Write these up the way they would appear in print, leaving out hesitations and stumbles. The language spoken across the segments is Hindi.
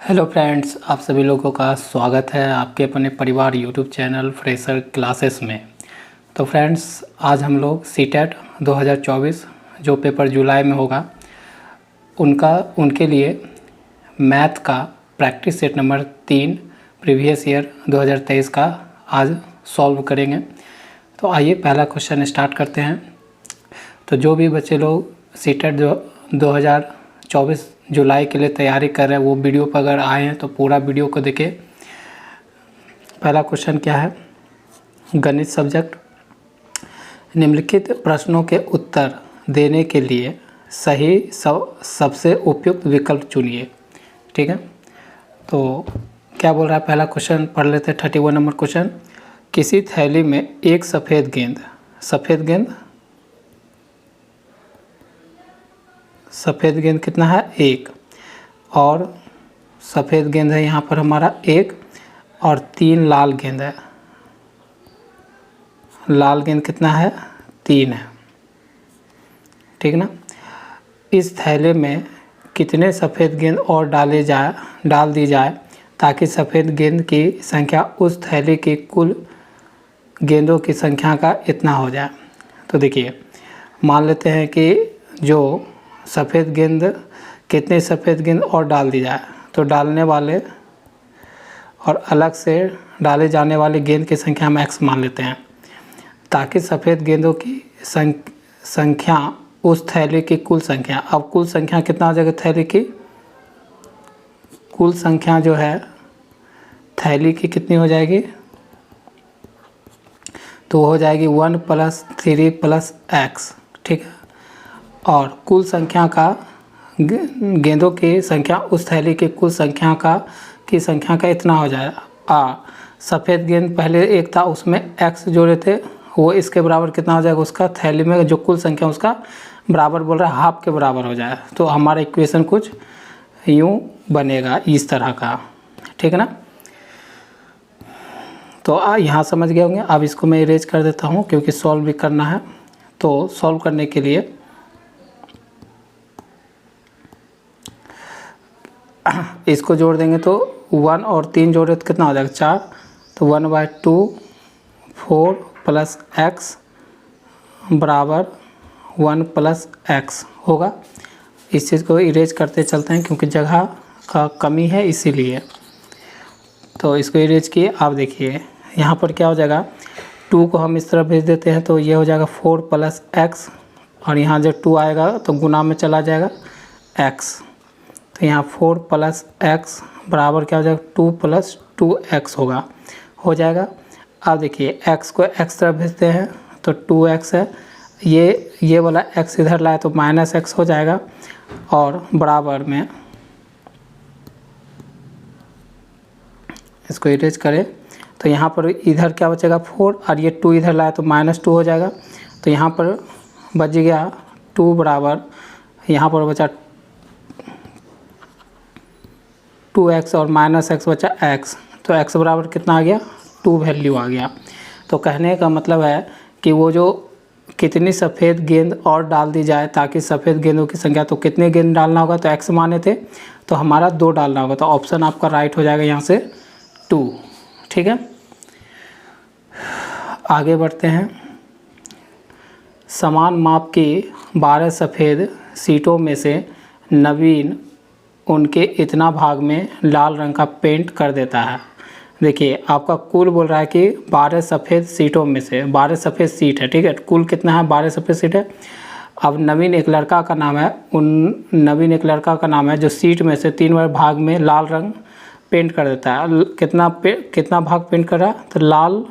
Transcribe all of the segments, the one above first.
हेलो फ्रेंड्स, आप सभी लोगों का स्वागत है आपके अपने परिवार यूट्यूब चैनल फ्रेशर क्लासेस में। तो फ्रेंड्स, आज हम लोग सीटेट 2024 जो पेपर जुलाई में होगा उनके लिए मैथ का practice set number 3 previous year 2023 का आज सॉल्व करेंगे। तो आइए पहला क्वेश्चन स्टार्ट करते हैं। तो जो भी बच्चे लोग सीटेट 2024 जुलाई के लिए तैयारी कर रहे हैं वो वीडियो पर अगर आए हैं तो पूरा वीडियो को देखें। पहला क्वेश्चन क्या है, गणित सब्जेक्ट, निम्नलिखित प्रश्नों के उत्तर देने के लिए सही सबसे उपयुक्त विकल्प चुनिए। ठीक है, तो क्या बोल रहा है, पहला क्वेश्चन पढ़ लेते हैं। 31 नंबर क्वेश्चन, किसी थैली में एक सफ़ेद गेंद कितना है, एक, और सफ़ेद गेंद है यहाँ पर हमारा एक, और 3 लाल गेंद है। लाल गेंद कितना है, 3 है। ठीक ना। इस थैले में कितने सफ़ेद गेंद और डाल दी जाए ताकि सफ़ेद गेंद की संख्या उस थैले की कुल गेंदों की संख्या का इतना हो जाए। तो देखिए, मान लेते हैं कि जो सफ़ेद गेंद, कितने सफ़ेद गेंद और डाल दी जाए, तो डालने वाले और अलग से डाले जाने वाले गेंद की संख्या हम x मान लेते हैं, ताकि सफ़ेद गेंदों की संख्या उस थैले की कुल संख्या, अब कुल संख्या कितना हो जाएगा, थैले की कुल संख्या जो है थैली की कितनी हो जाएगी, तो हो जाएगी 1 + 3 + x। ठीक है, और कुल संख्या का गेंदों की संख्या उस थैली की कुल संख्या की संख्या का इतना हो जाएगा। सफ़ेद गेंद पहले एक था, उसमें x जोड़े थे, वो इसके बराबर कितना हो जाएगा, उसका थैली में जो कुल संख्या उसका बराबर बोल रहा है, हाफ के बराबर हो जाए। तो हमारा इक्वेशन कुछ यूँ बनेगा, इस तरह का। ठीक है ना। तो यहाँ समझ गए होंगे। अब इसको मैं इरेज कर देता हूँ क्योंकि सॉल्व भी करना है। तो सॉल्व करने के लिए इसको जोड़ देंगे तो 1 और 3 जोड़े तो कितना हो जाएगा, 4। तो 1/2 4 + x बराबर 1 + x होगा। इस चीज़ को इरेज करते चलते हैं क्योंकि जगह का कमी है इसीलिए। तो इसको इरेज किए। आप देखिए यहाँ पर क्या हो जाएगा, 2 को हम इस तरफ भेज देते हैं तो ये हो जाएगा 4 + x, और यहाँ जब 2 आएगा तो गुना में चला जाएगा x। तो यहाँ 4 + x बराबर क्या हो जाएगा, 2 + 2x हो जाएगा। अब देखिए x को x तरफ भेजते हैं तो 2x है, ये वाला x इधर लाए तो -x हो जाएगा, और बराबर में इसको इरेज करें तो यहाँ पर इधर क्या बचेगा 4, और ये 2 इधर लाए तो -2 हो जाएगा। तो यहाँ पर बच गया 2 बराबर, यहाँ पर बचा 2x और -x बचा x। तो x बराबर कितना आ गया, 2 वैल्यू आ गया। तो कहने का मतलब है कि वो जो कितनी सफ़ेद गेंद और डाल दी जाए ताकि सफ़ेद गेंदों की संख्या, तो कितने गेंद डालना होगा, तो x माने थे तो हमारा 2 डालना होगा। तो ऑप्शन आपका राइट हो जाएगा यहाँ से 2। ठीक है, आगे बढ़ते हैं। समान माप की 12 सफ़ेद सीटों में से नवीन उनके इतना भाग में लाल रंग का पेंट कर देता है। देखिए आपका कुल बोल रहा है कि 12 सफ़ेद सीटों में से 12 सफ़ेद सीट है। ठीक है, कुल कितना है, 12 सफ़ेद सीट है। अब नवीन एक लड़का का नाम है, नवीन एक लड़का का नाम है जो सीट में से 3 बार भाग में लाल रंग पेंट कर देता है। कितना भाग पेंट कर रहा है, तो लाल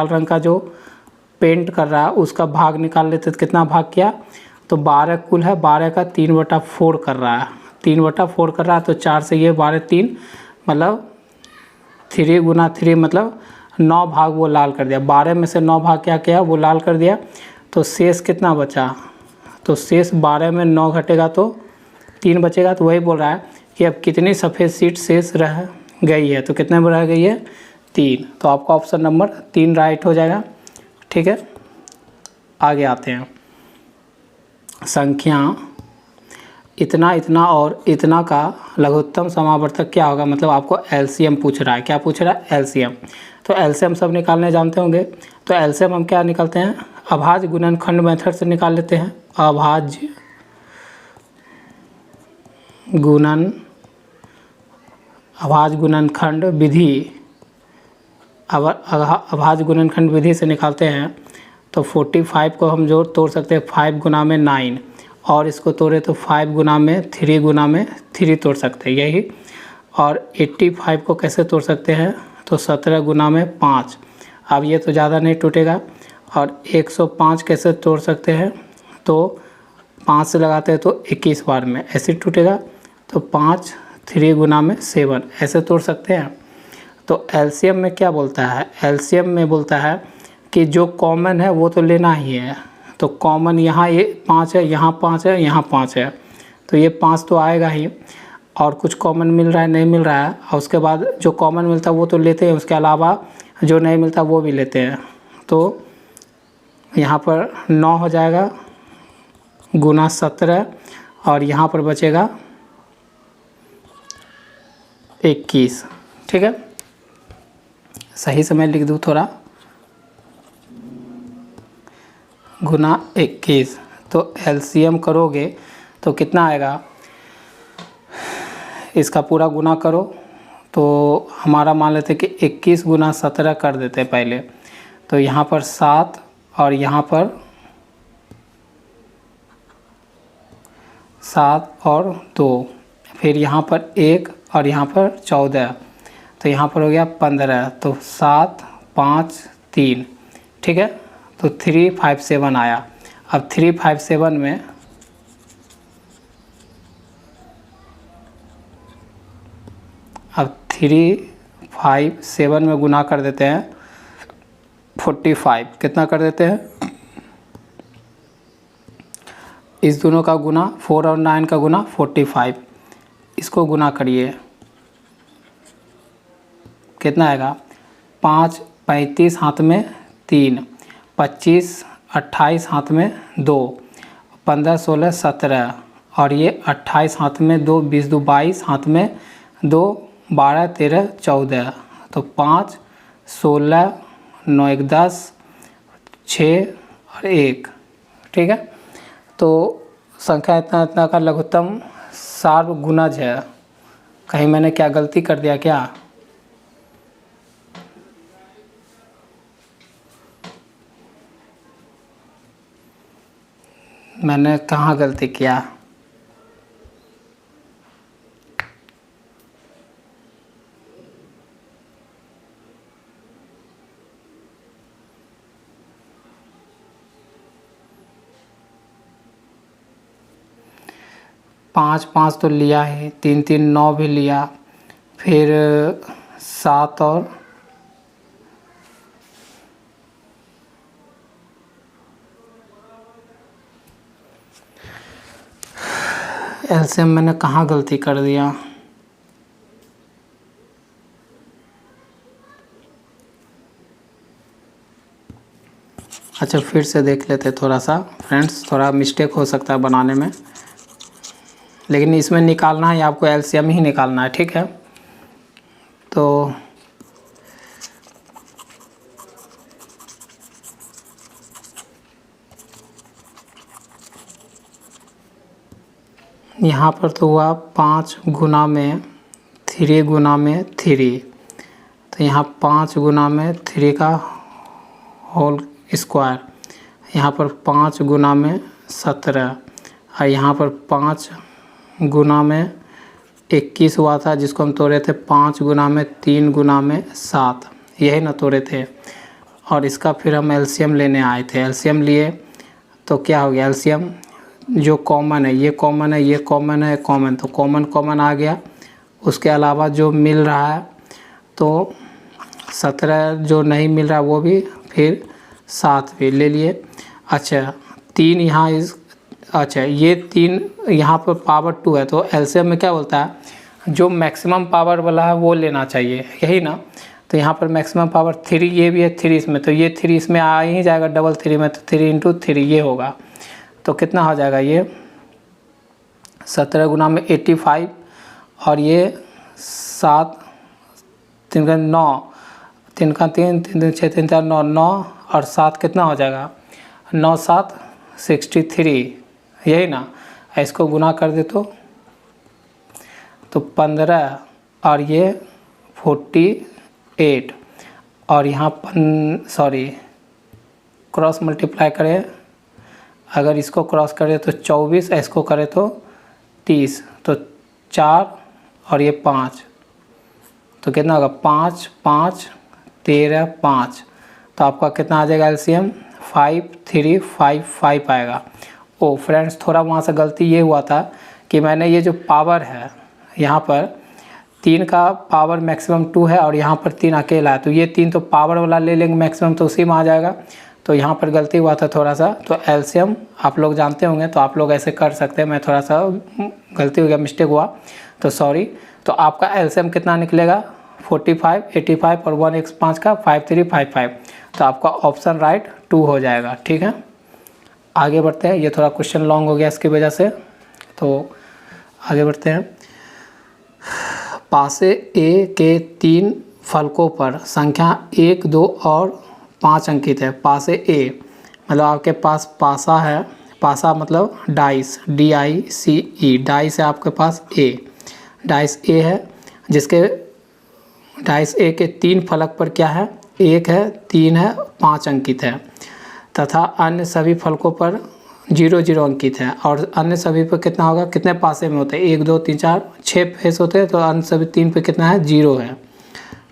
रंग का जो पेंट कर रहा है उसका भाग निकाल लेते तो कितना भाग किया, तो 12 कुल है, 12 का 3/4 कर रहा है, 3/4 कर रहा है। तो 4 से ये 12 3 मतलब 3 × 3 मतलब 9 भाग वो लाल कर दिया। 12 में से 9 भाग क्या किया, वो लाल कर दिया। तो शेष कितना बचा, तो शेष 12 में 9 घटेगा तो 3 बचेगा। तो वही बोल रहा है कि अब कितनी सफ़ेद सीट शेष रह गई है, तो कितने में रह गई है, 3। तो आपका ऑप्शन नंबर 3 राइट हो जाएगा। ठीक है, आगे आते हैं। संख्या इतना इतना और इतना का लघुत्तम समावर्तक क्या होगा, मतलब आपको एलसीएम पूछ रहा है। क्या पूछ रहा है? एलसीएम। तो एलसीएम सब निकालने जानते होंगे। तो एलसीएम हम क्या निकालते हैं? अभाज्य गुणनखंड मेथड से निकाल लेते हैं। अभाज्य गुणनखंड विधि, अभाज्य गुणनखंड विधि से निकालते हैं। तो 45 को हम तोड़ सकते हैं 5 गुना में 9, और इसको तोड़े तो 5 गुना में 3 गुना में 3 तोड़ सकते हैं यही। और 85 को कैसे तोड़ सकते हैं? तो 17 गुना में 5। अब ये तो ज़्यादा नहीं टूटेगा। और 105 कैसे तोड़ सकते हैं? तो 5 से लगाते हैं तो 21 बार में ऐसे टूटेगा। तो 5 3 गुना में 7 ऐसे तोड़ सकते हैं। तो एलसीएम में क्या बोलता है? एलसीएम में बोलता है कि जो कॉमन है वो तो लेना ही है। तो कॉमन यहाँ ये 5 है, यहाँ 5 है, यहाँ 5 है, तो ये 5 तो आएगा ही। और कुछ कॉमन मिल रहा है, नहीं मिल रहा है, और उसके बाद जो कॉमन मिलता है वो तो लेते हैं, उसके अलावा जो नहीं मिलता वो भी लेते हैं। तो यहाँ पर 9 हो जाएगा गुना 17, और यहाँ पर बचेगा 21। ठीक है, सही से मैं लिख दूँ थोड़ा, गुना 21। तो एलसीएम करोगे तो कितना आएगा? इसका पूरा गुना करो तो हमारा मान लेते कि 21 गुना 17 कर देते हैं पहले। तो यहाँ पर 7 और यहाँ पर 7 और 2, फिर यहाँ पर 1 और यहाँ पर 14, तो यहाँ पर हो गया 15। तो 7 5 3, ठीक है। तो 357 आया। अब 357 में अब 357 में गुना कर देते हैं 45। कितना कर देते हैं? इस दोनों का गुना 4 और 9 का गुना 45, इसको गुना करिए, कितना आएगा? 5 35 हाथ में 3, 25 28 हाथ में 2, 15 16 17, और ये 28 हाथ में 2, 20 2 22 हाथ में 2, 12 13 14, तो 5 16 9 1 10 6 और 1। ठीक है, तो संख्या इतना इतना का लघुत्तम सार्वगुणज है। कहीं मैंने क्या गलती कर दिया क्या? मैंने कहाँ गलती किया? पाँच 5 तो लिया ही, 3 3 9 भी लिया, फिर 7 और एलसीएम मैंने कहाँ गलती कर दिया? अच्छा, फिर से देख लेते थोड़ा सा फ्रेंड्स, थोड़ा मिस्टेक हो सकता है बनाने में, लेकिन इसमें निकालना है आपको, एलसीएम ही निकालना है। ठीक है, तो यहाँ पर तो हुआ 5 गुना में 3 गुना में 3, तो यहाँ 5 गुना में 3 का होल स्क्वायर, यहाँ पर 5 गुना में 17, और यहाँ पर 5 गुना में 21 हुआ था, जिसको हम तोड़े थे 5 गुना में 3 गुना में 7, यही ना तोड़े थे। और इसका फिर हम एलसीएम लेने आए थे, एलसीएम लिए तो क्या हो गया? एलसीएम जो कॉमन है, ये कॉमन है, ये कॉमन है, कॉमन, तो कॉमन कॉमन आ गया। उसके अलावा जो मिल रहा है तो 17 जो नहीं मिल रहा वो भी, फिर 7 भी ले लिए। अच्छा 3 यहाँ अच्छा ये 3 यहाँ पर पावर 2 है, तो एलसीएम में क्या बोलता है? जो मैक्सिमम पावर वाला है वो लेना चाहिए, यही ना। तो यहाँ पर मैक्सिमम पावर 3, ये भी है 3 इसमें, तो ये 3 इसमें आ ही जाएगा डबल 3 में, तो 3 × 3 ये होगा। तो कितना हो जाएगा? ये 17 गुना में 85 और ये 7 3 का 9 3 का 3 3 6 3 4 9 9 और 7 कितना हो जाएगा 9 7 63 यही ना। इसको गुना कर दे तो 15 और ये 48 और यहाँ क्रॉस मल्टीप्लाई करें, अगर इसको क्रॉस करें तो 24, इसको करें तो 30, तो 4 और ये 5 तो कितना होगा 5 5 13 5, तो आपका कितना आ जाएगा एलसीएम 5355 आएगा। ओ फ्रेंड्स, थोड़ा वहाँ से गलती ये हुआ था कि मैंने ये जो पावर है यहाँ पर 3 का पावर मैक्सिमम 2 है और यहाँ पर 3 अकेला है, तो ये 3 तो पावर वाला ले लेंगे मैक्सिमम, तो उसी में आ जाएगा। तो यहाँ पर गलती हुआ था थोड़ा सा, तो एलसीएम आप लोग जानते होंगे तो आप लोग ऐसे कर सकते हैं, मैं थोड़ा सा गलती हो गया, मिस्टेक हुआ तो सॉरी। तो आपका एलसीएम कितना निकलेगा 45 85 और 1x5 का 5355, तो आपका ऑप्शन राइट 2 हो जाएगा। ठीक है, आगे बढ़ते हैं, ये थोड़ा क्वेश्चन लॉन्ग हो गया इसकी वजह से, तो आगे बढ़ते हैं। पासे ए के 3 फलकों पर संख्या 1 2 और 5 अंकित है। पासे ए मतलब आपके पास पासा है, पासा मतलब डाइस DICE, डाइस है आपके पास ए, डाइस ए है, जिसके डाइस ए के 3 फलक पर क्या है 1 है 3 है 5 अंकित है, तथा अन्य सभी फलकों पर 0 0 अंकित है। और अन्य सभी पर कितना होगा, कितने पासे में होते हैं 1 2 3 4 6 फेस होते हैं, तो अन्य सभी 3 पे कितना है 0 है।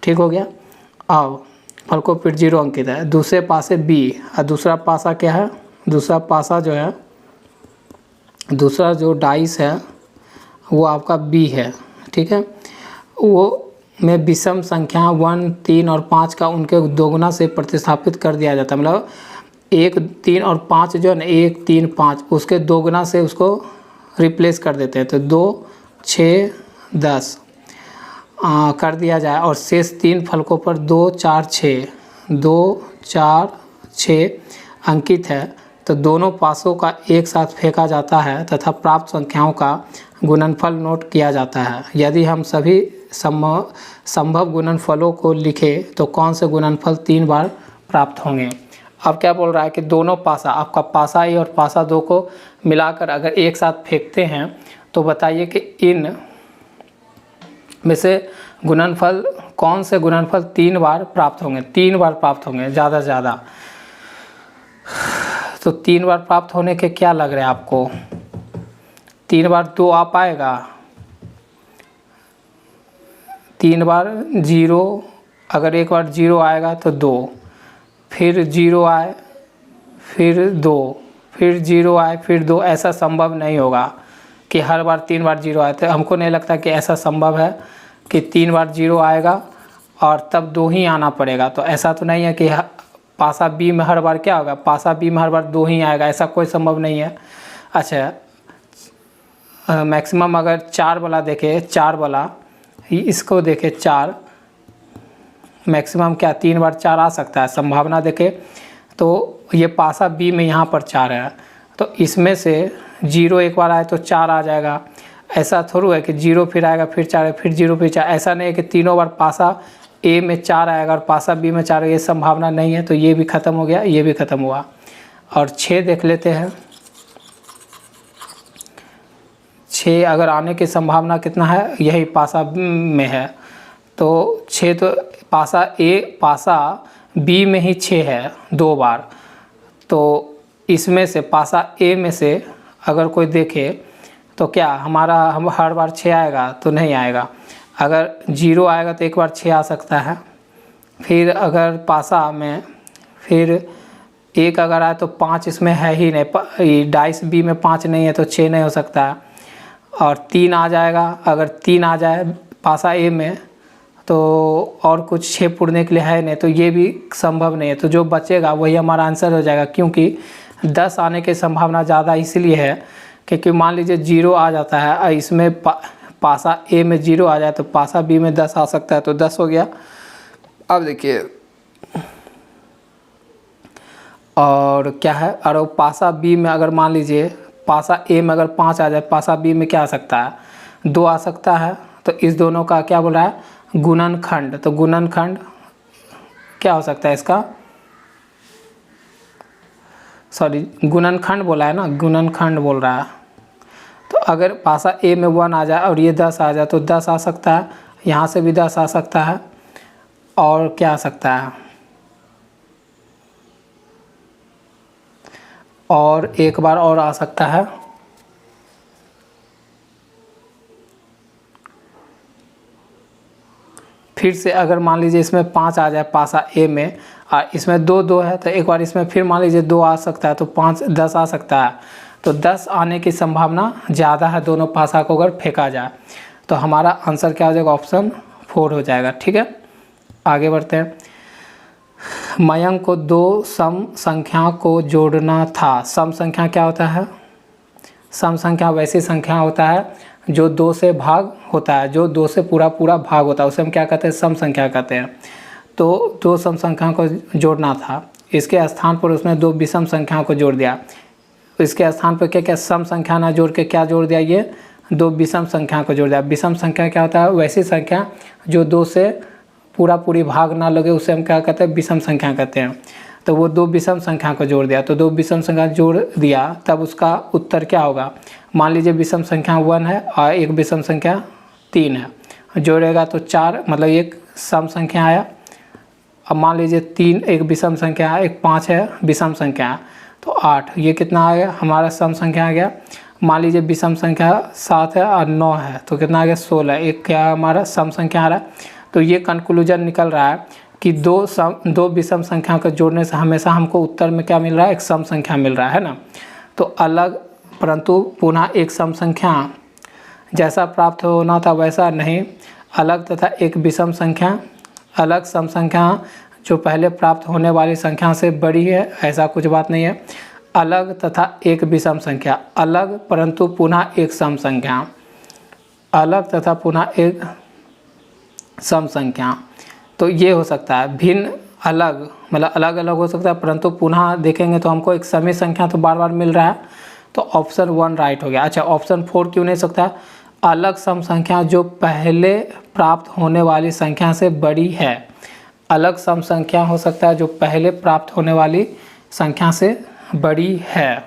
ठीक हो गया। अब फलकों पर 0 अंकित है। दूसरे पासे बी, और दूसरा पासा क्या है, दूसरा पासा जो है, दूसरा जो डाइस है वो आपका बी है। ठीक है, वो में विषम संख्या 1 3 और 5 का उनके दोगुना से प्रतिस्थापित कर दिया जाता है। मतलब 1 3 और 5 जो है ना 1 3 5 उसके दोगुना से उसको रिप्लेस कर देते हैं, तो 2 6 10 कर दिया जाए, और शेष 3 फलकों पर 2 4 6 अंकित है, तो दोनों पासों का एक साथ फेंका जाता है तथा प्राप्त संख्याओं का गुणनफल नोट किया जाता है। यदि हम सभी संभव गुणनफलों को लिखें तो कौन से गुणनफल 3 बार प्राप्त होंगे। अब क्या बोल रहा है कि दोनों पासा, आपका पासा ए और पासा 2 को मिलाकर अगर एक साथ फेंकते हैं तो बताइए कि इन में से गुणनफल कौन से गुणनफल 3 बार प्राप्त होंगे, 3 बार प्राप्त होंगे ज़्यादा से ज़्यादा। तो 3 बार प्राप्त होने के क्या लग रहा है आपको, 3 बार 2 आ पाएगा, 3 बार 0, अगर एक बार 0 आएगा तो 2, फिर 0 आए फिर 2, फिर 0 आए फिर 2, ऐसा संभव नहीं होगा कि हर बार 3 बार 0 आए। तो हमको नहीं लगता कि ऐसा संभव है कि 3 बार 0 आएगा और तब 2 ही आना पड़ेगा। तो ऐसा तो नहीं है कि पासा बी में हर बार क्या होगा, पासा बी में हर बार 2 ही आएगा, ऐसा कोई संभव नहीं है। अच्छा, मैक्सिमम अगर 4 वाला देखे, 4 वाला इसको देखे, 4 मैक्सिमम क्या 3 बार 4 आ सकता है, संभावना देखे तो ये पासा बी में यहाँ पर 4 है, तो इसमें से 0 एक बार आए तो 4 आ जाएगा। ऐसा थोड़ा है कि 0 फिर आएगा फिर 4 फिर 0 फिर 4, ऐसा नहीं है कि तीनों बार पासा ए में 4 आएगा और पासा बी में 4, ये संभावना नहीं है। तो ये भी ख़त्म हो गया, ये भी ख़त्म हुआ। और 6 देख लेते हैं, 6 अगर आने की संभावना कितना है, यही पासा में है, तो 6 तो पासा बी में ही 6 है 2 बार, तो इसमें से पासा ए में से अगर कोई देखे तो क्या हम हर बार 6 आएगा, तो नहीं आएगा। अगर 0 आएगा तो एक बार 6 आ सकता है, फिर अगर पासा में फिर 1 अगर आए तो 5 इसमें है ही नहीं, डाइस बी में 5 नहीं है तो 6 नहीं हो सकता है। और 3 आ जाएगा, अगर 3 आ जाए पासा ए में तो और कुछ 6 पुरने के लिए है नहीं, तो ये भी संभव नहीं है। तो जो बचेगा वही हमारा आंसर हो जाएगा, क्योंकि 10 आने की संभावना ज़्यादा इसलिए है क्योंकि मान लीजिए 0 आ जाता है और इसमें पासा ए में 0 आ जाए तो पासा बी में 10 आ सकता है, तो 10 हो गया। अब देखिए और क्या है, और पासा बी में अगर मान लीजिए पासा ए में अगर 5 आ जाए, पासा बी में क्या आ सकता है, 2 आ सकता है। तो इस दोनों का क्या बोल रहा है, गुणनखंड। तो गुणनखंड क्या हो सकता है इसका, सॉरी गुणनखंड बोला है ना, गुणनखंड बोल रहा है। तो अगर पासा ए में 1 आ जाए और ये 10 आ जाए तो 10 आ सकता है, यहाँ से भी 10 आ सकता है, और क्या आ सकता है, और एक बार और आ सकता है, फिर से अगर मान लीजिए इसमें 5 आ जाए पासा ए में, और इसमें 2 है, तो एक बार इसमें फिर मान लीजिए 2 आ सकता है, तो 5 10 आ सकता है। तो 10 आने की संभावना ज़्यादा है दोनों पासा को अगर फेंका जाए। तो हमारा आंसर क्या हो जाएगा, ऑप्शन 4 हो जाएगा। ठीक है, आगे बढ़ते हैं। मयंक को 2 सम संख्या को जोड़ना था। सम संख्या क्या होता है, सम संख्या वैसी संख्या होता है जो 2 से भाग होता है, जो 2 से पूरा भाग होता है, उसे हम क्या कहते हैं, सम संख्या कहते हैं। तो 2 सम संख्या को जोड़ना था, इसके स्थान पर उसने 2 विषम संख्याओं को जोड़ दिया। इसके स्थान पर क्या क्या सम संख्या ना जोड़ के क्या जोड़ दिया, ये 2 विषम संख्या को जोड़ दिया। विषम संख्या क्या होता है, वैसी संख्या जो 2 से पूरी भाग ना लगे, उसे हम क्या कहते हैं, विषम संख्या कहते हैं। तो वो 2 विषम संख्या को जोड़ दिया, तो 2 विषम संख्या जोड़ दिया, तब उसका उत्तर क्या होगा। मान लीजिए विषम संख्या 1 है और एक विषम संख्या 3 है, जोड़ेगा तो 4, मतलब एक सम संख्या आया। अब मान लीजिए 3 एक विषम संख्या है, एक 5 है विषम संख्या है, तो 8, ये कितना आ गया, हमारा सम संख्या आ गया। मान लीजिए विषम संख्या 7 है और 9 है, तो कितना आ गया, 16, एक क्या हमारा सम संख्या आ रहा है। तो ये कंक्लूजन निकल रहा है कि 2 विषम संख्या को जोड़ने से हमेशा हमको उत्तर में क्या मिल रहा है, एक सम संख्या मिल रहा है ना। तो अलग परंतु पुनः एक सम संख्या जैसा प्राप्त होना था वैसा नहीं, अलग तथा एक विषम संख्या, अलग सम संख्या जो पहले प्राप्त होने वाली संख्या से बड़ी है, ऐसा कुछ बात नहीं है। अलग तथा एक विषम संख्या, अलग परंतु पुनः एक सम संख्या, अलग तथा पुनः एक सम संख्या। तो ये हो सकता है भिन्न अलग, मतलब अलग अलग हो सकता है, परंतु पुनः देखेंगे तो हमको एक समी संख्या तो बार बार मिल रहा है। तो ऑप्शन 1 राइट हो गया। अच्छा, ऑप्शन 4 क्यों नहीं सकता, अलग सम संख्या जो पहले प्राप्त होने वाली संख्या से बड़ी है। अलग सम संख्या हो सकता है जो पहले प्राप्त होने वाली संख्या से बड़ी है।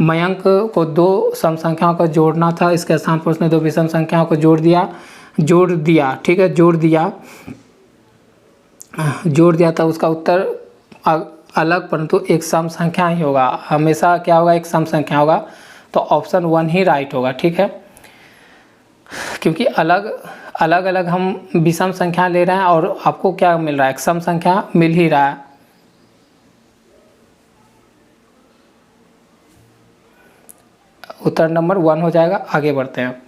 मयंक को 2 सम संख्याओं को जोड़ना था, इसके स्थान पर उसने 2 विषम संख्याओं को जोड़ दिया। ठीक है, जोड़ दिया था, उसका उत्तर अलग परंतु एक सम संख्या ही होगा। हमेशा क्या होगा, एक सम संख्या होगा। तो ऑप्शन 1 ही राइट होगा। ठीक है, क्योंकि अलग अलग हम विषम संख्या ले रहे हैं और आपको क्या मिल रहा है, एक सम संख्या मिल ही रहा है। उत्तर नंबर 1 हो जाएगा। आगे बढ़ते हैं,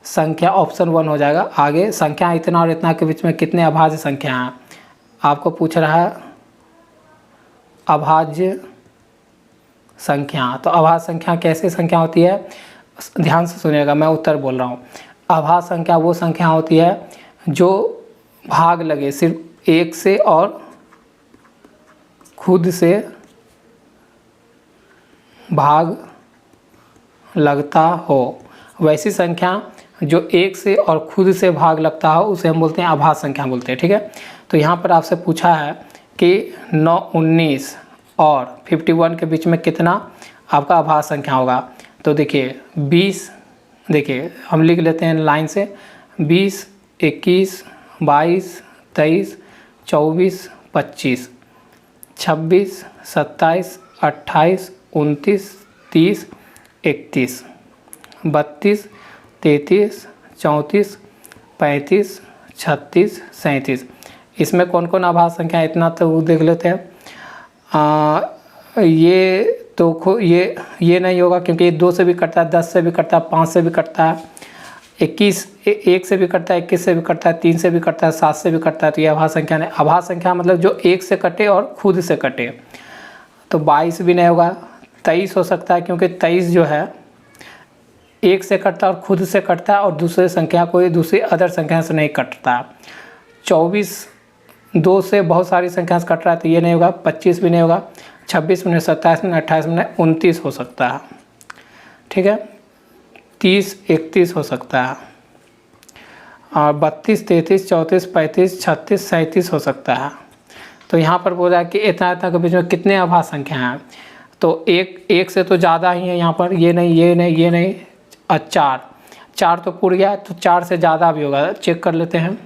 संख्या ऑप्शन 1 हो जाएगा। आगे संख्या इतना और इतना के बीच में कितने अभाज्य संख्या हैं, आपको पूछ रहा है अभाज्य संख्या। तो अभाज्य संख्या कैसी संख्या होती है, ध्यान से सुनिएगा, मैं उत्तर बोल रहा हूँ। अभाज्य संख्या वो संख्या होती है जो भाग लगे सिर्फ एक से और खुद से भाग लगता हो, वैसी संख्या जो एक से और खुद से भाग लगता हो उसे हम बोलते हैं अभाज्य संख्या बोलते हैं। ठीक है, तो यहाँ पर आपसे पूछा है कि 9, 19 और 51 के बीच में कितना आपका अभाज्य संख्या होगा। तो देखिए 20, देखिए हम लिख लेते हैं लाइन से, 20, 21, 22, 23, 24, 25, 26, 27, 28, 29, 30, 31, 32, 33, 34, 35, 36, 37। इसमें कौन कौन अभाज्य संख्या है इतना तो देख लेते हैं। ये तो ये नहीं होगा क्योंकि ये 2 से भी कटता है, 10 से भी कटता है, 5 से भी कटता है, 21 1 से भी कटता है, 21 से भी कटता है, 3 से भी कटता है, 7 से भी कटता है। तो ये अभाज्य संख्या नहीं। अभाज्य संख्या मतलब जो 1 से कटे और खुद से कटे। तो 22 भी नहीं होगा, 23 हो सकता है क्योंकि 23 जो है 1 से कटता है और खुद से कटता है और दूसरे संख्या कोई दूसरी अदर संख्या से नहीं कटता। 24 2 से बहुत सारी संख्या से कट रहा है तो ये नहीं होगा। 25 भी नहीं होगा, 26 में 27 में 28 में 29 हो सकता है। ठीक है, 30 31 हो सकता है, और 32 33 34 35 36 37 हो सकता है। तो यहाँ पर बोला है कि इतना इतना के बीच में कितने अभाज्य संख्या हैं, तो एक से तो ज़्यादा ही है यहाँ पर, ये नहीं ये नहीं ये नहीं, और 4 तो पूर गया, तो 4 से ज़्यादा भी होगा, चेक कर लेते हैं।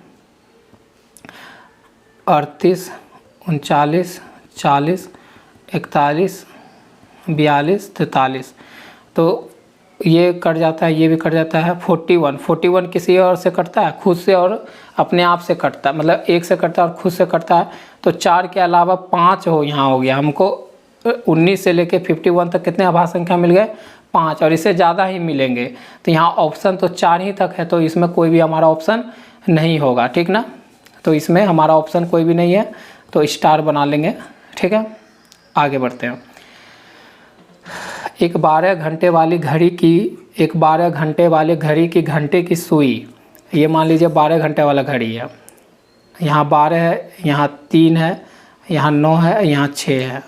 38 39 40 41 42 43, तो ये कट जाता है, ये भी कट जाता है। 41 किसी और से कटता है, खुद से और अपने आप से कटता है, मतलब एक से कटता है और खुद से कटता है। तो 4 के अलावा 5 यहाँ हो गया। हमको 19 से लेके 51 तक कितने अभाज्य संख्या मिल गए, 5, और इससे ज़्यादा ही मिलेंगे। तो यहाँ ऑप्शन तो 4 ही तक है, तो इसमें कोई भी हमारा ऑप्शन नहीं होगा, ठीक ना। तो इसमें हमारा ऑप्शन कोई भी नहीं है, तो स्टार बना लेंगे, ठीक है। आगे बढ़ते हैं। एक 12 घंटे वाली घड़ी की घंटे की सुई, ये मान लीजिए 12 घंटे वाला घड़ी है, यहाँ 12 है, यहाँ 3 है, यहाँ 9 है, यहाँ 6 है।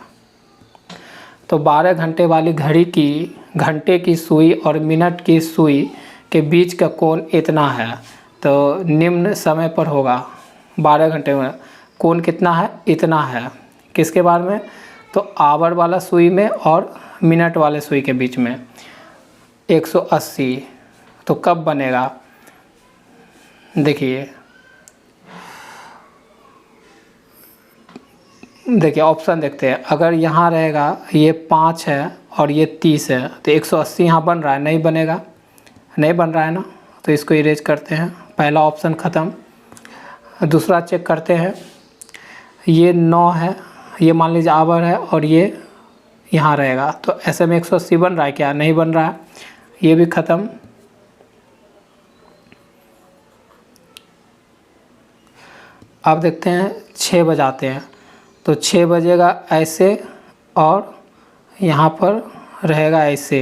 तो 12 घंटे वाली घड़ी की घंटे की सुई और मिनट की सुई के बीच का कोण इतना है, तो निम्न समय पर होगा। 12 घंटे में कोण कितना है, इतना है। किसके बारे में, तो आवर वाला सुई में और मिनट वाले सुई के बीच में 180। तो कब बनेगा, देखिए ऑप्शन देखते हैं। अगर यहाँ रहेगा ये 5 है और ये 30 है, तो 180 यहाँ बन रहा है, नहीं बनेगा, नहीं बन रहा है ना, तो इसको इरेज करते हैं, पहला ऑप्शन ख़त्म। दूसरा चेक करते हैं, ये 9 है, ये मान लीजिए आवर है, और ये यहाँ रहेगा, तो ऐसे में 180 बन रहा है क्या, नहीं बन रहा है, ये भी ख़त्म। अब देखते हैं 6 बजाते हैं, तो 6 बजेगा ऐसे, और यहाँ पर रहेगा ऐसे,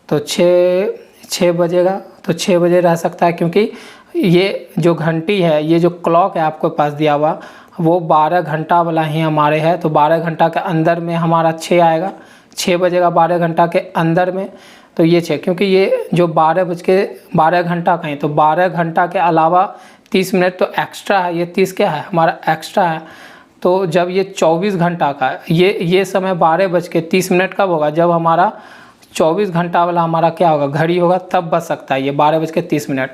तो 6 बजेगा, तो 6 बजे रह सकता है, क्योंकि ये जो घंटी है, ये जो क्लॉक है आपके पास दिया हुआ, वो 12 घंटा वाला ही हमारे है, तो 12 घंटा के अंदर में हमारा 6 आएगा, 6 बजेगा 12 घंटा के अंदर में, तो ये 6, क्योंकि ये जो 12 घंटा का है, तो 12 घंटा के अलावा 30 मिनट तो एक्स्ट्रा है, ये 30 क्या है, हमारा एक्स्ट्रा है। तो जब ये 24 घंटा का, ये समय 12:30 कब होगा, जब हमारा 24 घंटा वाला हमारा क्या होगा, घड़ी होगा, तब बच सकता है ये 12:30।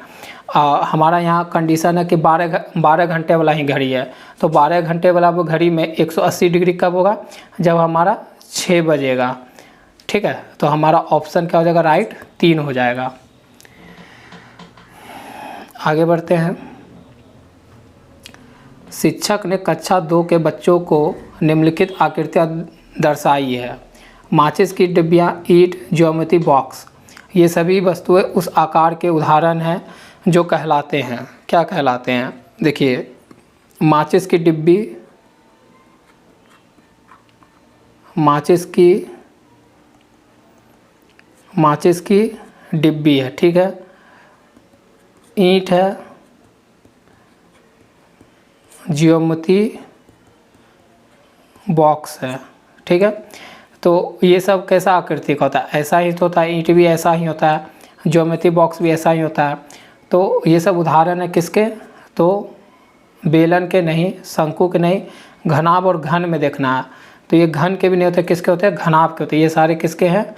हमारा यहाँ कंडीशन है कि 12 घंटे वाला ही घड़ी है, तो 12 घंटे वाला वो घड़ी में 180 डिग्री कब होगा, जब हमारा 6 बजेगा, ठीक है। तो हमारा ऑप्शन क्या हो जाएगा, राइट 3 हो जाएगा। आगे बढ़ते हैं। शिक्षक ने कक्षा 2 के बच्चों को निम्नलिखित आकृतियाँ दर्शाई है। माचिस की डिब्बियाँ, ईंट, ज्योमेट्री बॉक्स, ये सभी वस्तुएं उस आकार के उदाहरण हैं जो कहलाते हैं, क्या कहलाते हैं, देखिए माचिस की डिब्बी, माचिस की डिब्बी है, ठीक है, ईंट है, ज्योमेट्री बॉक्स है, ठीक है। तो ये सब कैसा आकृति का होता है, ऐसा ही तो होता है, ईंट भी ऐसा ही होता है, ज्योमेट्री बॉक्स भी ऐसा ही होता है। तो ये सब उदाहरण है किसके, तो बेलन के नहीं, शंकु के नहीं, घनाभ और घन में देखना है। तो ये घन के भी नहीं होते, किसके होते हैं, घनाभ के होते हैं। ये सारे किसके हैं,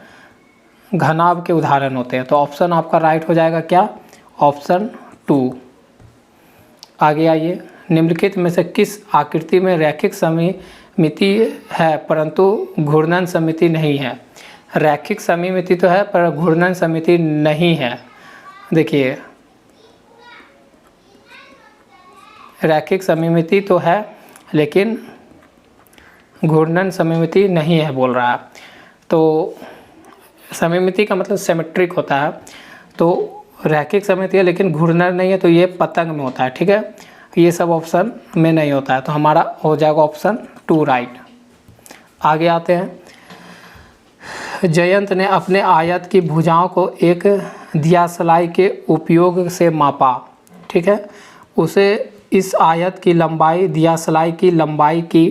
घनाभ के उदाहरण होते हैं। तो ऑप्शन आपका राइट हो जाएगा क्या, ऑप्शन 2। आगे आइए, निम्नलिखित में से किस आकृति में रैखिक सममिति है परंतु घूर्णन सममिति नहीं है। रैखिक सममिति तो है पर घूर्णन सममिति नहीं है। देखिए रैखिक सममिति तो है लेकिन घूर्णन सममिति नहीं है बोल रहा है। तो सममिति का मतलब सिमेट्रिक होता है, तो रैखिक सममिति है लेकिन घूर्णन नहीं है, तो ये पतंग में होता है, ठीक है। ये सब ऑप्शन में नहीं होता है, तो हमारा हो जाएगा ऑप्शन 2 राइट। आगे आते हैं। जयंत ने अपने आयत की भुजाओं को एक दियासलाई के उपयोग से मापा, ठीक है। उसे इस आयत की लंबाई दियासलाई की लंबाई की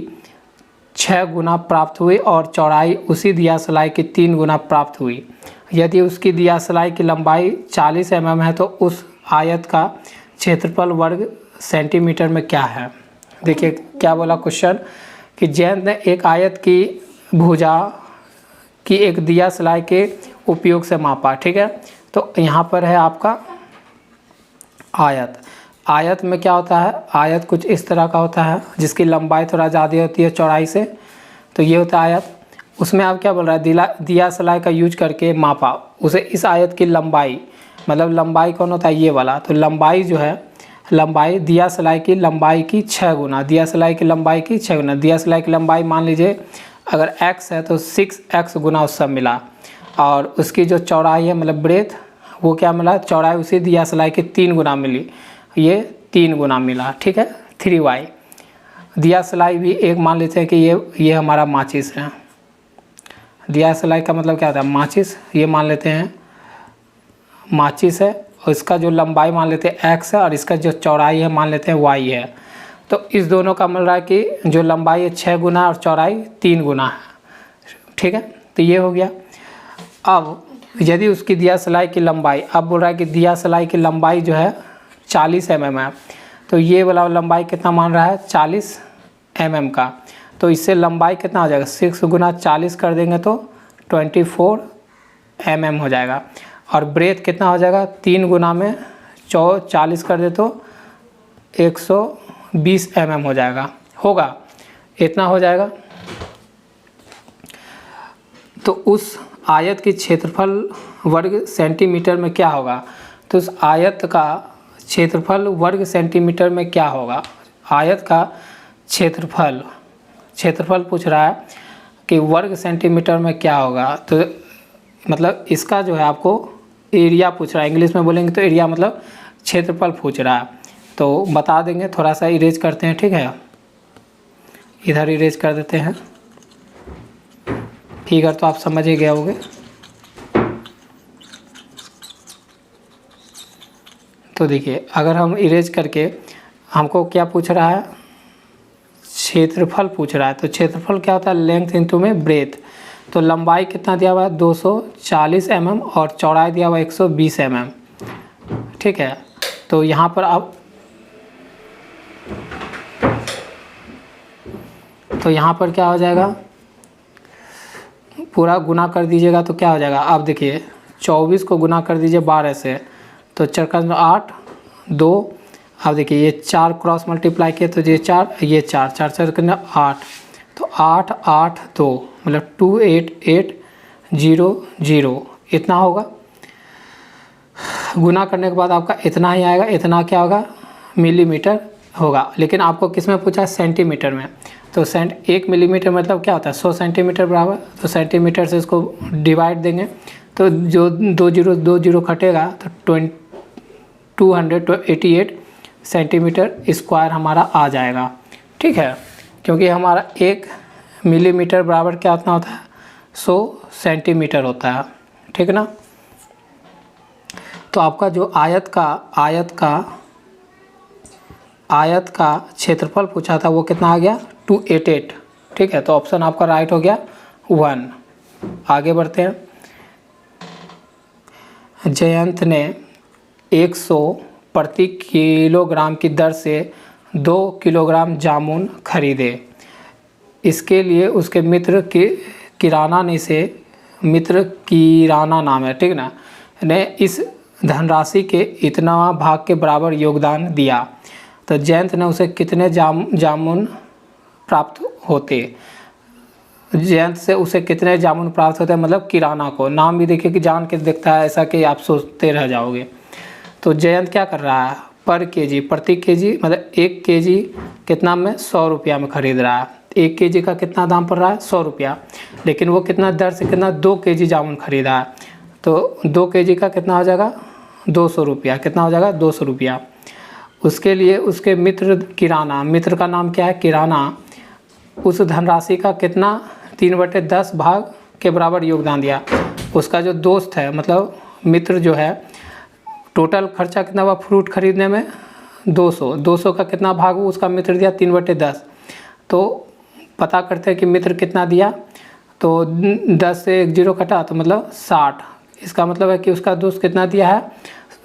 6 गुना प्राप्त हुई और चौड़ाई उसी दिया सलाई की 3 गुना प्राप्त हुई। यदि उसकी दिया सलाई की लंबाई 40 mm है तो उस आयत का क्षेत्रफल वर्ग सेंटीमीटर में क्या है। देखिए क्या बोला क्वेश्चन कि जयंत ने एक आयत की भुजा की एक दिया सलाई के उपयोग से मापा। ठीक है, तो यहाँ पर है आपका आयत। आयत में क्या होता है, आयत कुछ इस तरह का होता है जिसकी लंबाई थोड़ा ज़्यादा होती है चौड़ाई से, तो ये होता है आयत। उसमें आप क्या बोल रहा है, दिया सलाई का यूज करके मापा उसे। इस आयत की लंबाई, मतलब लंबाई कौन होता है, ये वाला। तो लंबाई जो है, लंबाई दिया सलाई की लंबाई की 6 गुना, दिया सलाई की लंबाई की 6 गुना। दिया सलाई की लंबाई मान लीजिए अगर x है तो 6x गुना उस सब मिला, और उसकी जो चौड़ाई है मतलब ब्रेथ, वो क्या मिला, चौड़ाई उसी दिया सलाई की 3 गुना मिली, ये 3 गुना मिला। ठीक है, 3y। दिया सलाई भी एक मान लेते हैं कि ये हमारा माचिस है। दिया सलाई का मतलब क्या होता है, माचिस, ये मान लेते हैं माचिस है, और इसका जो लंबाई मान लेते हैं x है, और इसका जो चौड़ाई है मान लेते हैं y है। तो इस दोनों का मिल रहा है कि जो लंबाई है 6 गुना और चौड़ाई 3 गुना है। ठीक है, तो ये हो गया। अब यदि उसकी दिया सलाई की लंबाई, अब बोल रहा है कि दिया सलाई की लंबाई जो है 40 mm है, तो ये वाला लंबाई कितना मान रहा है, 40 mm का। तो इससे लंबाई कितना हो जाएगा, 6 गुना 40 कर देंगे तो 24 mm हो जाएगा। और ब्रेथ कितना हो जाएगा, 3 गुना में 40 कर दे तो 120 mm हो जाएगा, होगा इतना हो जाएगा। तो उस आयत की क्षेत्रफल वर्ग सेंटीमीटर में क्या होगा, तो उस आयत का क्षेत्रफल वर्ग सेंटीमीटर में क्या होगा। आयत का क्षेत्रफल पूछ रहा है कि वर्ग सेंटीमीटर में क्या होगा, तो मतलब इसका जो है आपको एरिया पूछ रहा है। इंग्लिश में बोलेंगे तो एरिया मतलब क्षेत्रफल पूछ रहा है, तो बता देंगे। थोड़ा सा इरेज करते हैं, ठीक है, इधर इरेज कर देते हैं। फिगर तो आप समझ ही गए होंगे। तो देखिए अगर हम इरेज करके, हमको क्या पूछ रहा है, क्षेत्रफल पूछ रहा है। तो क्षेत्रफल क्या होता है, लेंथ इंटू में ब्रेथ। तो लंबाई कितना दिया हुआ है, 240 mm, और चौड़ाई दिया हुआ है 120 mm। ठीक है, तो यहाँ पर अब, तो यहाँ पर क्या हो जाएगा, पूरा गुना कर दीजिएगा तो क्या हो जाएगा। आप देखिए 24 को गुना कर दीजिए 12 से, तो 4 8 2। अब देखिए ये 4 क्रॉस मल्टीप्लाई किए तो ये 4, ये 4 4 4 करना 8, तो 8 8 2 मतलब 2 8 8 0 0 इतना होगा। गुना करने के बाद आपका इतना ही आएगा। इतना क्या होगा, मिलीमीटर होगा। लेकिन आपको किस में पूछा है, सेंटीमीटर में। तो 1 मिलीमीटर मतलब क्या होता है, 100 सेंटीमीटर बराबर। तो सेंटीमीटर से इसको डिवाइड देंगे तो जो 2 जीरो कटेगा तो 288 सेंटीमीटर स्क्वायर हमारा आ जाएगा। ठीक है, क्योंकि हमारा 1 मिलीमीटर बराबर क्या उतना होता है, 100 सेंटीमीटर होता है। ठीक ना। तो आपका जो आयत का क्षेत्रफल पूछा था वो कितना आ गया, 288। ठीक है, तो ऑप्शन आपका राइट हो गया 1। आगे बढ़ते हैं। जयंत ने 100 प्रति किलोग्राम की दर से 2 किलोग्राम जामुन खरीदे। इसके लिए उसके मित्र किराना नाम है, ठीक ना, ने इस धनराशि के इतना भाग के बराबर योगदान दिया। तो जयंत ने उसे कितने जामुन प्राप्त होते, जयंत से उसे कितने जामुन प्राप्त होते हैं, मतलब किराना को। नाम भी देखिए कि जान के देखता है ऐसा कि आप सोचते रह जाओगे। तो जयंत क्या कर रहा है, पर केजी, प्रति केजी मतलब 1 केजी कितना में 100 रुपया में खरीद रहा है। 1 केजी का कितना दाम पड़ रहा है, 100 रुपया। लेकिन वो कितना दर से, कितना 2 केजी जामुन खरीदा है। तो 2 केजी का कितना हो जाएगा, 200 रुपया। कितना हो जाएगा, 200 रुपया। उसके लिए उसके मित्र का नाम क्या है, किराना, उस धनराशि का कितना 3/10 भाग के बराबर योगदान दिया। उसका जो दोस्त है मतलब मित्र जो है, टोटल खर्चा कितना हुआ फ्रूट खरीदने में, 200 का कितना भाग उसका मित्र दिया, 3/10। तो पता करते हैं कि मित्र कितना दिया। तो 10 से 1 0 कटा तो मतलब 60। इसका मतलब है कि उसका दोस्त कितना दिया है,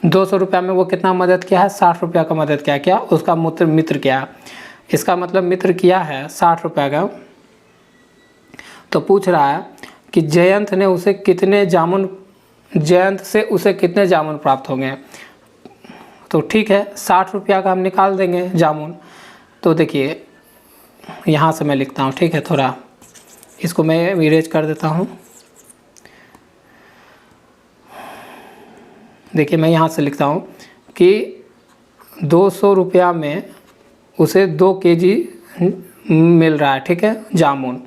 200 रुपया में वो कितना मदद किया है, 60 रुपया का मदद किया। क्या उसका मित्र किया है, इसका मतलब मित्र किया है 60 रुपया का। तो पूछ रहा है कि जयंत से उसे कितने जामुन प्राप्त होंगे। तो ठीक है, 60 रुपया का हम निकाल देंगे जामुन। तो देखिए यहाँ से मैं लिखता हूँ, ठीक है, थोड़ा इसको मैं इरेज कर देता हूँ। देखिए मैं यहाँ से लिखता हूँ कि 200 रुपया में उसे 2 केजी मिल रहा है, ठीक है, जामुन।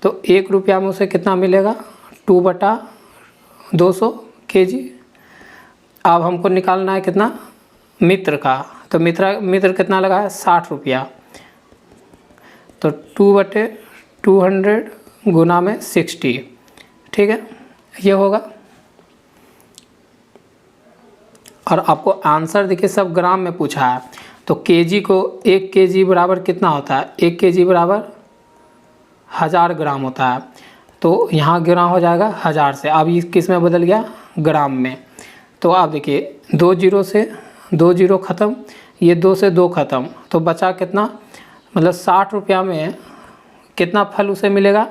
तो 1 रुपया में उसे कितना मिलेगा, 2/200 केजी। अब हमको निकालना है कितना, मित्र का। तो मित्र कितना लगा है, 60 रुपया। तो 2/200 गुना में 60, ठीक है, ये होगा। और आपको आंसर देखिए सब ग्राम में पूछा है। तो केजी को 1 केजी बराबर कितना होता है, 1 केजी बराबर 1000 ग्राम होता है। तो यहाँ ग्राम हो जाएगा 1000 से। अब ये किस में बदल गया, ग्राम में। तो आप देखिए 2 0 से 2 0 ख़त्म, ये 2 से 2 ख़त्म, तो बचा कितना, मतलब 60 रुपया में कितना फल उसे मिलेगा।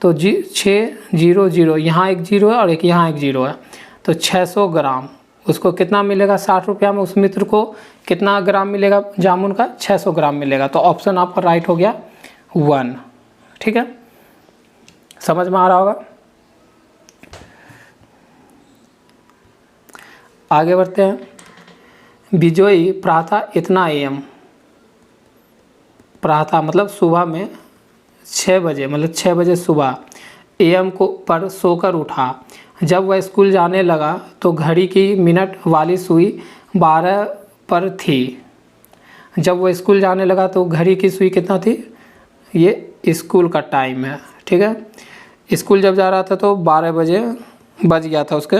तो 600, यहाँ एक 0 है और एक यहाँ एक 0 है, तो 600 ग्राम उसको कितना मिलेगा, 60 रुपया में उस मित्र को कितना ग्राम मिलेगा जामुन का, 600 ग्राम मिलेगा। तो ऑप्शन आपका राइट हो गया 1, ठीक है, समझ में आ रहा होगा। आगे बढ़ते हैं। बिजोई प्रातः इतना AM, प्रातः मतलब सुबह में 6 बजे, मतलब 6 बजे सुबह AM को पर सोकर उठा। जब वह स्कूल जाने लगा तो घड़ी की मिनट वाली सुई 12 पर थी। जब वह स्कूल जाने लगा तो घड़ी की सुई कितना थी, ये स्कूल का टाइम है, ठीक है। स्कूल जब जा रहा था तो 12 बजे बज गया था उसके,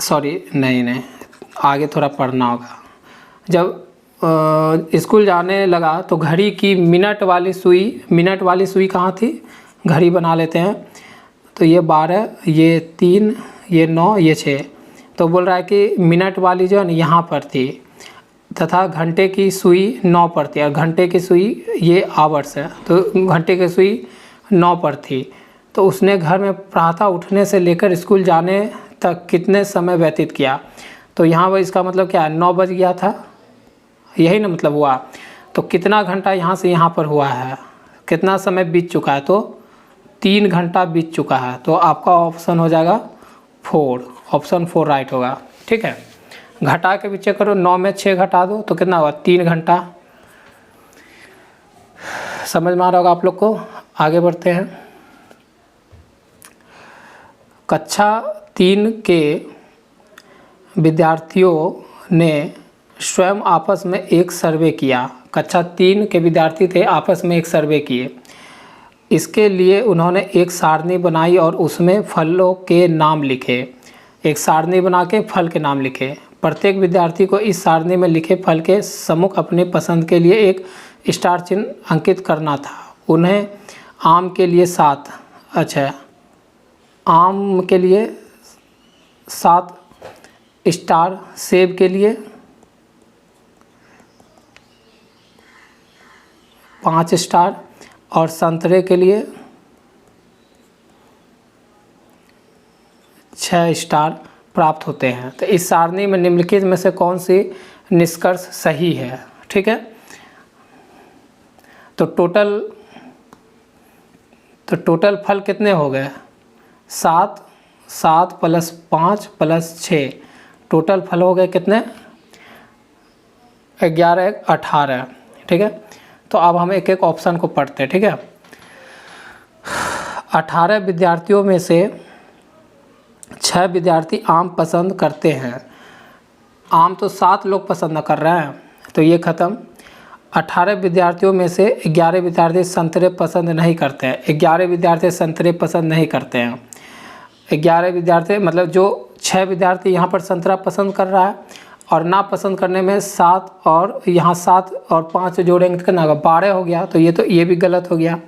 सॉरी नहीं, आगे थोड़ा पढ़ना होगा। जब स्कूल जाने लगा तो घड़ी की मिनट वाली सुई कहाँ थी, घड़ी बना लेते हैं। तो ये 12, ये 3, ये 9, ये 6। तो बोल रहा है कि मिनट वाली जो है ना यहाँ पर थी, तथा घंटे की सुई 9 पर थी। और घंटे की सुई ये आवर्स है, तो घंटे की सुई 9 पर थी। तो उसने घर में प्रातः उठने से लेकर स्कूल जाने तक कितने समय व्यतीत किया। तो यहाँ पर इसका मतलब क्या है, 9 बज गया था, यही ना मतलब हुआ। तो कितना घंटा यहाँ से यहाँ पर हुआ है, कितना समय बीत चुका है, तो 3 घंटा बीत चुका है। तो आपका ऑप्शन हो जाएगा 4, ऑप्शन 4 राइट होगा, ठीक है। घटा के पीछे करो, 9 में 6 घटा दो तो कितना हुआ, 3 घंटा। समझ में आ रहा होगा आप लोग को। आगे बढ़ते हैं। कक्षा 3 के विद्यार्थियों ने स्वयं आपस में एक सर्वे किया। कक्षा 3 के विद्यार्थी थे, आपस में एक सर्वे किए। इसके लिए उन्होंने एक सारणी बनाई और उसमें फलों के नाम लिखे। एक सारणी बना के फल के नाम लिखे। प्रत्येक विद्यार्थी को इस सारणी में लिखे फल के सम्मुख अपनी पसंद के लिए एक स्टार चिन्ह अंकित करना था। उन्हें आम के लिए 7, आम के लिए 7 स्टार, सेब के लिए 5 स्टार और संतरे के लिए 6 स्टार प्राप्त होते हैं। तो इस सारणी में निम्नलिखित में से कौन सी निष्कर्ष सही है, ठीक है। तो टोटल फल कितने हो गए, 7 + 5 + 6, टोटल फल हो गए कितने, 11 18, ठीक है। तो अब हम एक एक ऑप्शन को पढ़ते हैं, ठीक है। 18 विद्यार्थियों में से 6 विद्यार्थी आम पसंद करते हैं। आम तो 7 लोग पसंद कर रहे हैं, तो ये ख़त्म। 18 विद्यार्थियों में से 11 विद्यार्थी संतरे पसंद नहीं करते हैं। 11 विद्यार्थी संतरे पसंद नहीं करते हैं। 11 विद्यार्थी मतलब जो 6 विद्यार्थी यहाँ पर संतरा पसंद कर रहा है और नापसंद करने में 7 और यहाँ 7 और 5 जोड़ेंगे तो कितना होगा 12 हो गया। तो ये भी गलत हो गया।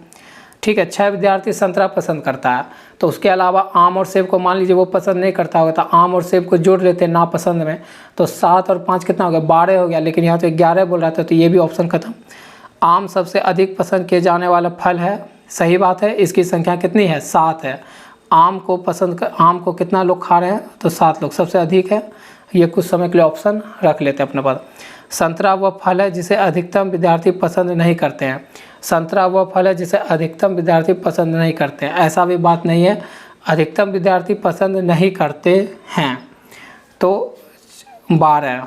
ठीक है, 6 विद्यार्थी संतरा पसंद करता है, तो उसके अलावा आम और सेब को मान लीजिए वो पसंद नहीं करता होगा, तो आम और सेब को जोड़ लेते हैं नापसंद में, तो 7 और 5 कितना हो गया 12 हो गया। लेकिन यहाँ तो 11 बोल रहा था, तो ये भी ऑप्शन खत्म। आम सबसे अधिक पसंद किए जाने वाला फल है, सही बात है। इसकी संख्या कितनी है 7 है। आम को कितना लोग खा रहे हैं, तो 7 लोग सबसे अधिक है। ये कुछ समय के लिए ऑप्शन रख लेते हैं अपने पास। संतरा वह फल है जिसे अधिकतम विद्यार्थी पसंद नहीं करते हैं। संतरा वह फल है जिसे अधिकतम विद्यार्थी पसंद नहीं करते हैं, ऐसा भी बात नहीं है, अधिकतम विद्यार्थी पसंद नहीं करते हैं। तो 12।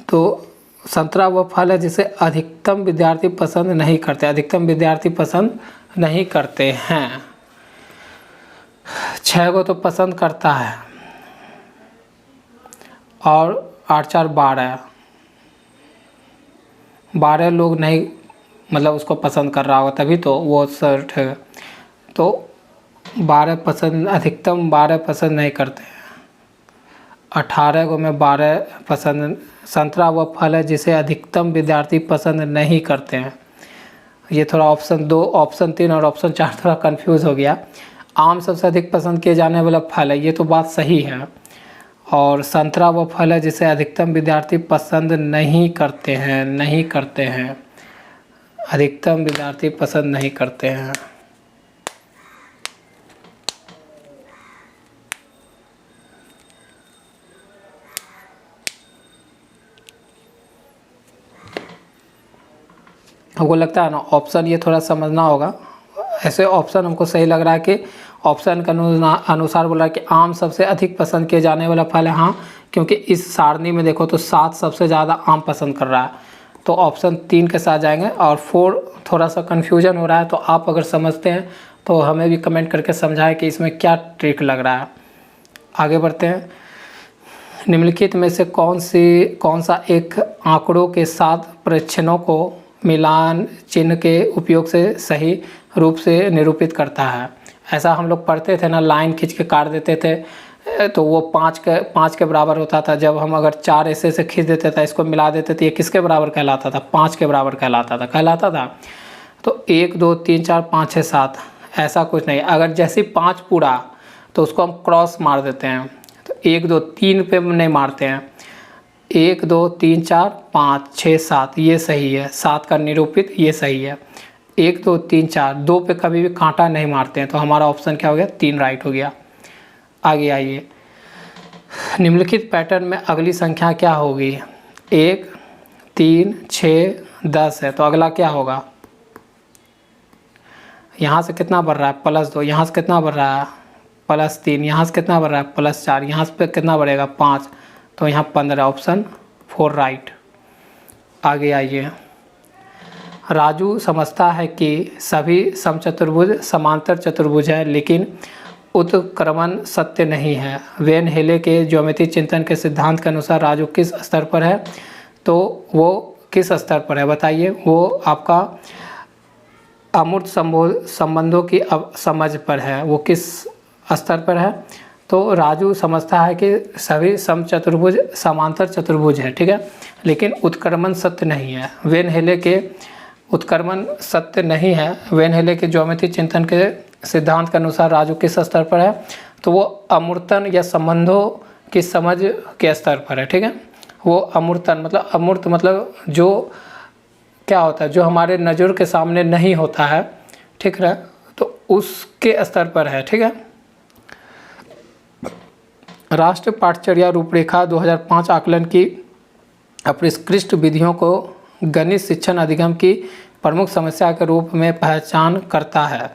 तो संतरा वह फल है जिसे अधिकतम विद्यार्थी पसंद नहीं करते, अधिकतम विद्यार्थी पसंद नहीं करते हैं। 6 को तो पसंद करता है और 8 4 12, 12 लोग नहीं मतलब उसको पसंद कर रहा होगा, तभी तो वो सर्ट है। तो 12 पसंद, अधिकतम 12 पसंद नहीं करते हैं। 18 को मैं 12 पसंद। संतरा वह फल है जिसे अधिकतम विद्यार्थी पसंद नहीं करते हैं। ये थोड़ा ऑप्शन 2, ऑप्शन 3 और ऑप्शन 4 थोड़ा कंफ्यूज हो गया। आम सबसे अधिक पसंद किए जाने वाला फल है, ये तो बात सही है। और संतरा वह फल है जिसे अधिकतम विद्यार्थी पसंद नहीं करते हैं, नहीं करते हैं, अधिकतम विद्यार्थी पसंद नहीं करते हैं। हमको लगता है ना ऑप्शन ये थोड़ा समझना होगा। ऐसे ऑप्शन हमको सही लग रहा है कि ऑप्शन के अनुसार बोल रहा है कि आम सबसे अधिक पसंद किए जाने वाला फल है। हाँ, क्योंकि इस सारणी में देखो तो 7 सबसे ज़्यादा आम पसंद कर रहा है, तो ऑप्शन 3 के साथ जाएंगे। और 4 थोड़ा सा कन्फ्यूजन हो रहा है, तो आप अगर समझते हैं तो हमें भी कमेंट करके समझाएं कि इसमें क्या ट्रिक लग रहा है। आगे बढ़ते हैं। निम्नलिखित में से कौन सा एक आंकड़ों के साथ प्रेक्षणों को मिलान चिन्ह के उपयोग से सही रूप से निरूपित करता है। ऐसा हम लोग पढ़ते थे ना, लाइन खींच के काट देते थे तो वो 5 के बराबर होता था। जब हम अगर 4 ऐसे खींच देते थे, इसको मिला देते थे, ये किसके बराबर कहलाता था 5 के बराबर कहलाता था। तो 1 2 3 4 5 6 7 ऐसा कुछ नहीं। अगर जैसे 5 पूरा तो उसको हम क्रॉस मार देते हैं, तो 1 2 3 पे नहीं मारते हैं। 1 2 3 4 5 6 7 ये सही है, 7 का निरूपित ये सही है। 1 2 3 4 2 पे कभी भी कांटा नहीं मारते हैं, तो हमारा ऑप्शन क्या हो गया 3 राइट हो गया। आगे आइए। निम्नलिखित पैटर्न में अगली संख्या क्या होगी। 1 3 6 10 है, तो अगला क्या होगा। यहाँ से कितना बढ़ रहा है +2, यहाँ से कितना बढ़ रहा है +3, यहाँ से कितना बढ़ रहा है +4, यहाँ से कितना बढ़ेगा 5, तो यहाँ 15, ऑप्शन 4 राइट। आगे आइए। राजू समझता है कि सभी समचतुर्भुज समांतर चतुर्भुज है, लेकिन उत्क्रमण सत्य नहीं है। वेन हेले के ज्योमेट्री चिंतन के सिद्धांत के अनुसार राजू किस स्तर पर है, तो वो किस स्तर पर है बताइए। वो आपका अमूर्त संबंधों की समझ पर है। वो किस स्तर पर है, तो राजू समझता है कि सभी समचतुर्भुज समांतर चतुर्भुज है, ठीक है, लेकिन उत्क्रमण सत्य नहीं है। वेन हेले के उत्क्रमण सत्य नहीं है। वेन हेले के ज्योमेट्री चिंतन के सिद्धांत के अनुसार राजू किस स्तर पर है, तो वो अमूर्तन या संबंधों की समझ के स्तर पर है, ठीक है। वो अमूर्तन मतलब अमूर्त मतलब जो क्या होता है, जो हमारे नज़र के सामने नहीं होता है, ठीक है, तो उसके स्तर पर है, ठीक है। राष्ट्रीय पाठ्यचर्या रूपरेखा 2005 आकलन की अपरिष्कृत विधियों को गणित शिक्षण अधिगम की प्रमुख समस्या के रूप में पहचान करता है।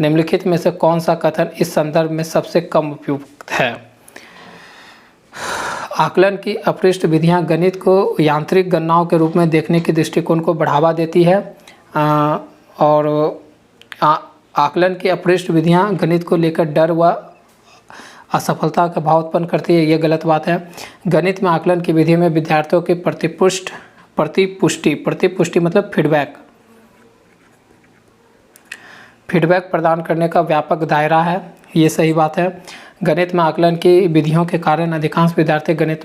निम्नलिखित में से कौन सा कथन इस संदर्भ में सबसे कम उपयुक्त है। आकलन की अपरिष्कृत विधियां गणित को यांत्रिक गणनाओं के रूप में देखने के दृष्टिकोण को बढ़ावा देती है और आकलन की अपरिष्कृत विधियां गणित को लेकर डर व असफलता का भाव उत्पन्न करती है, ये गलत बात है। गणित में आकलन की विधि में विद्यार्थियों की प्रतिपुष्टि मतलब फीडबैक प्रदान करने का व्यापक दायरा है, ये सही बात है। गणित में आकलन की विधियों के कारण अधिकांश विद्यार्थी गणित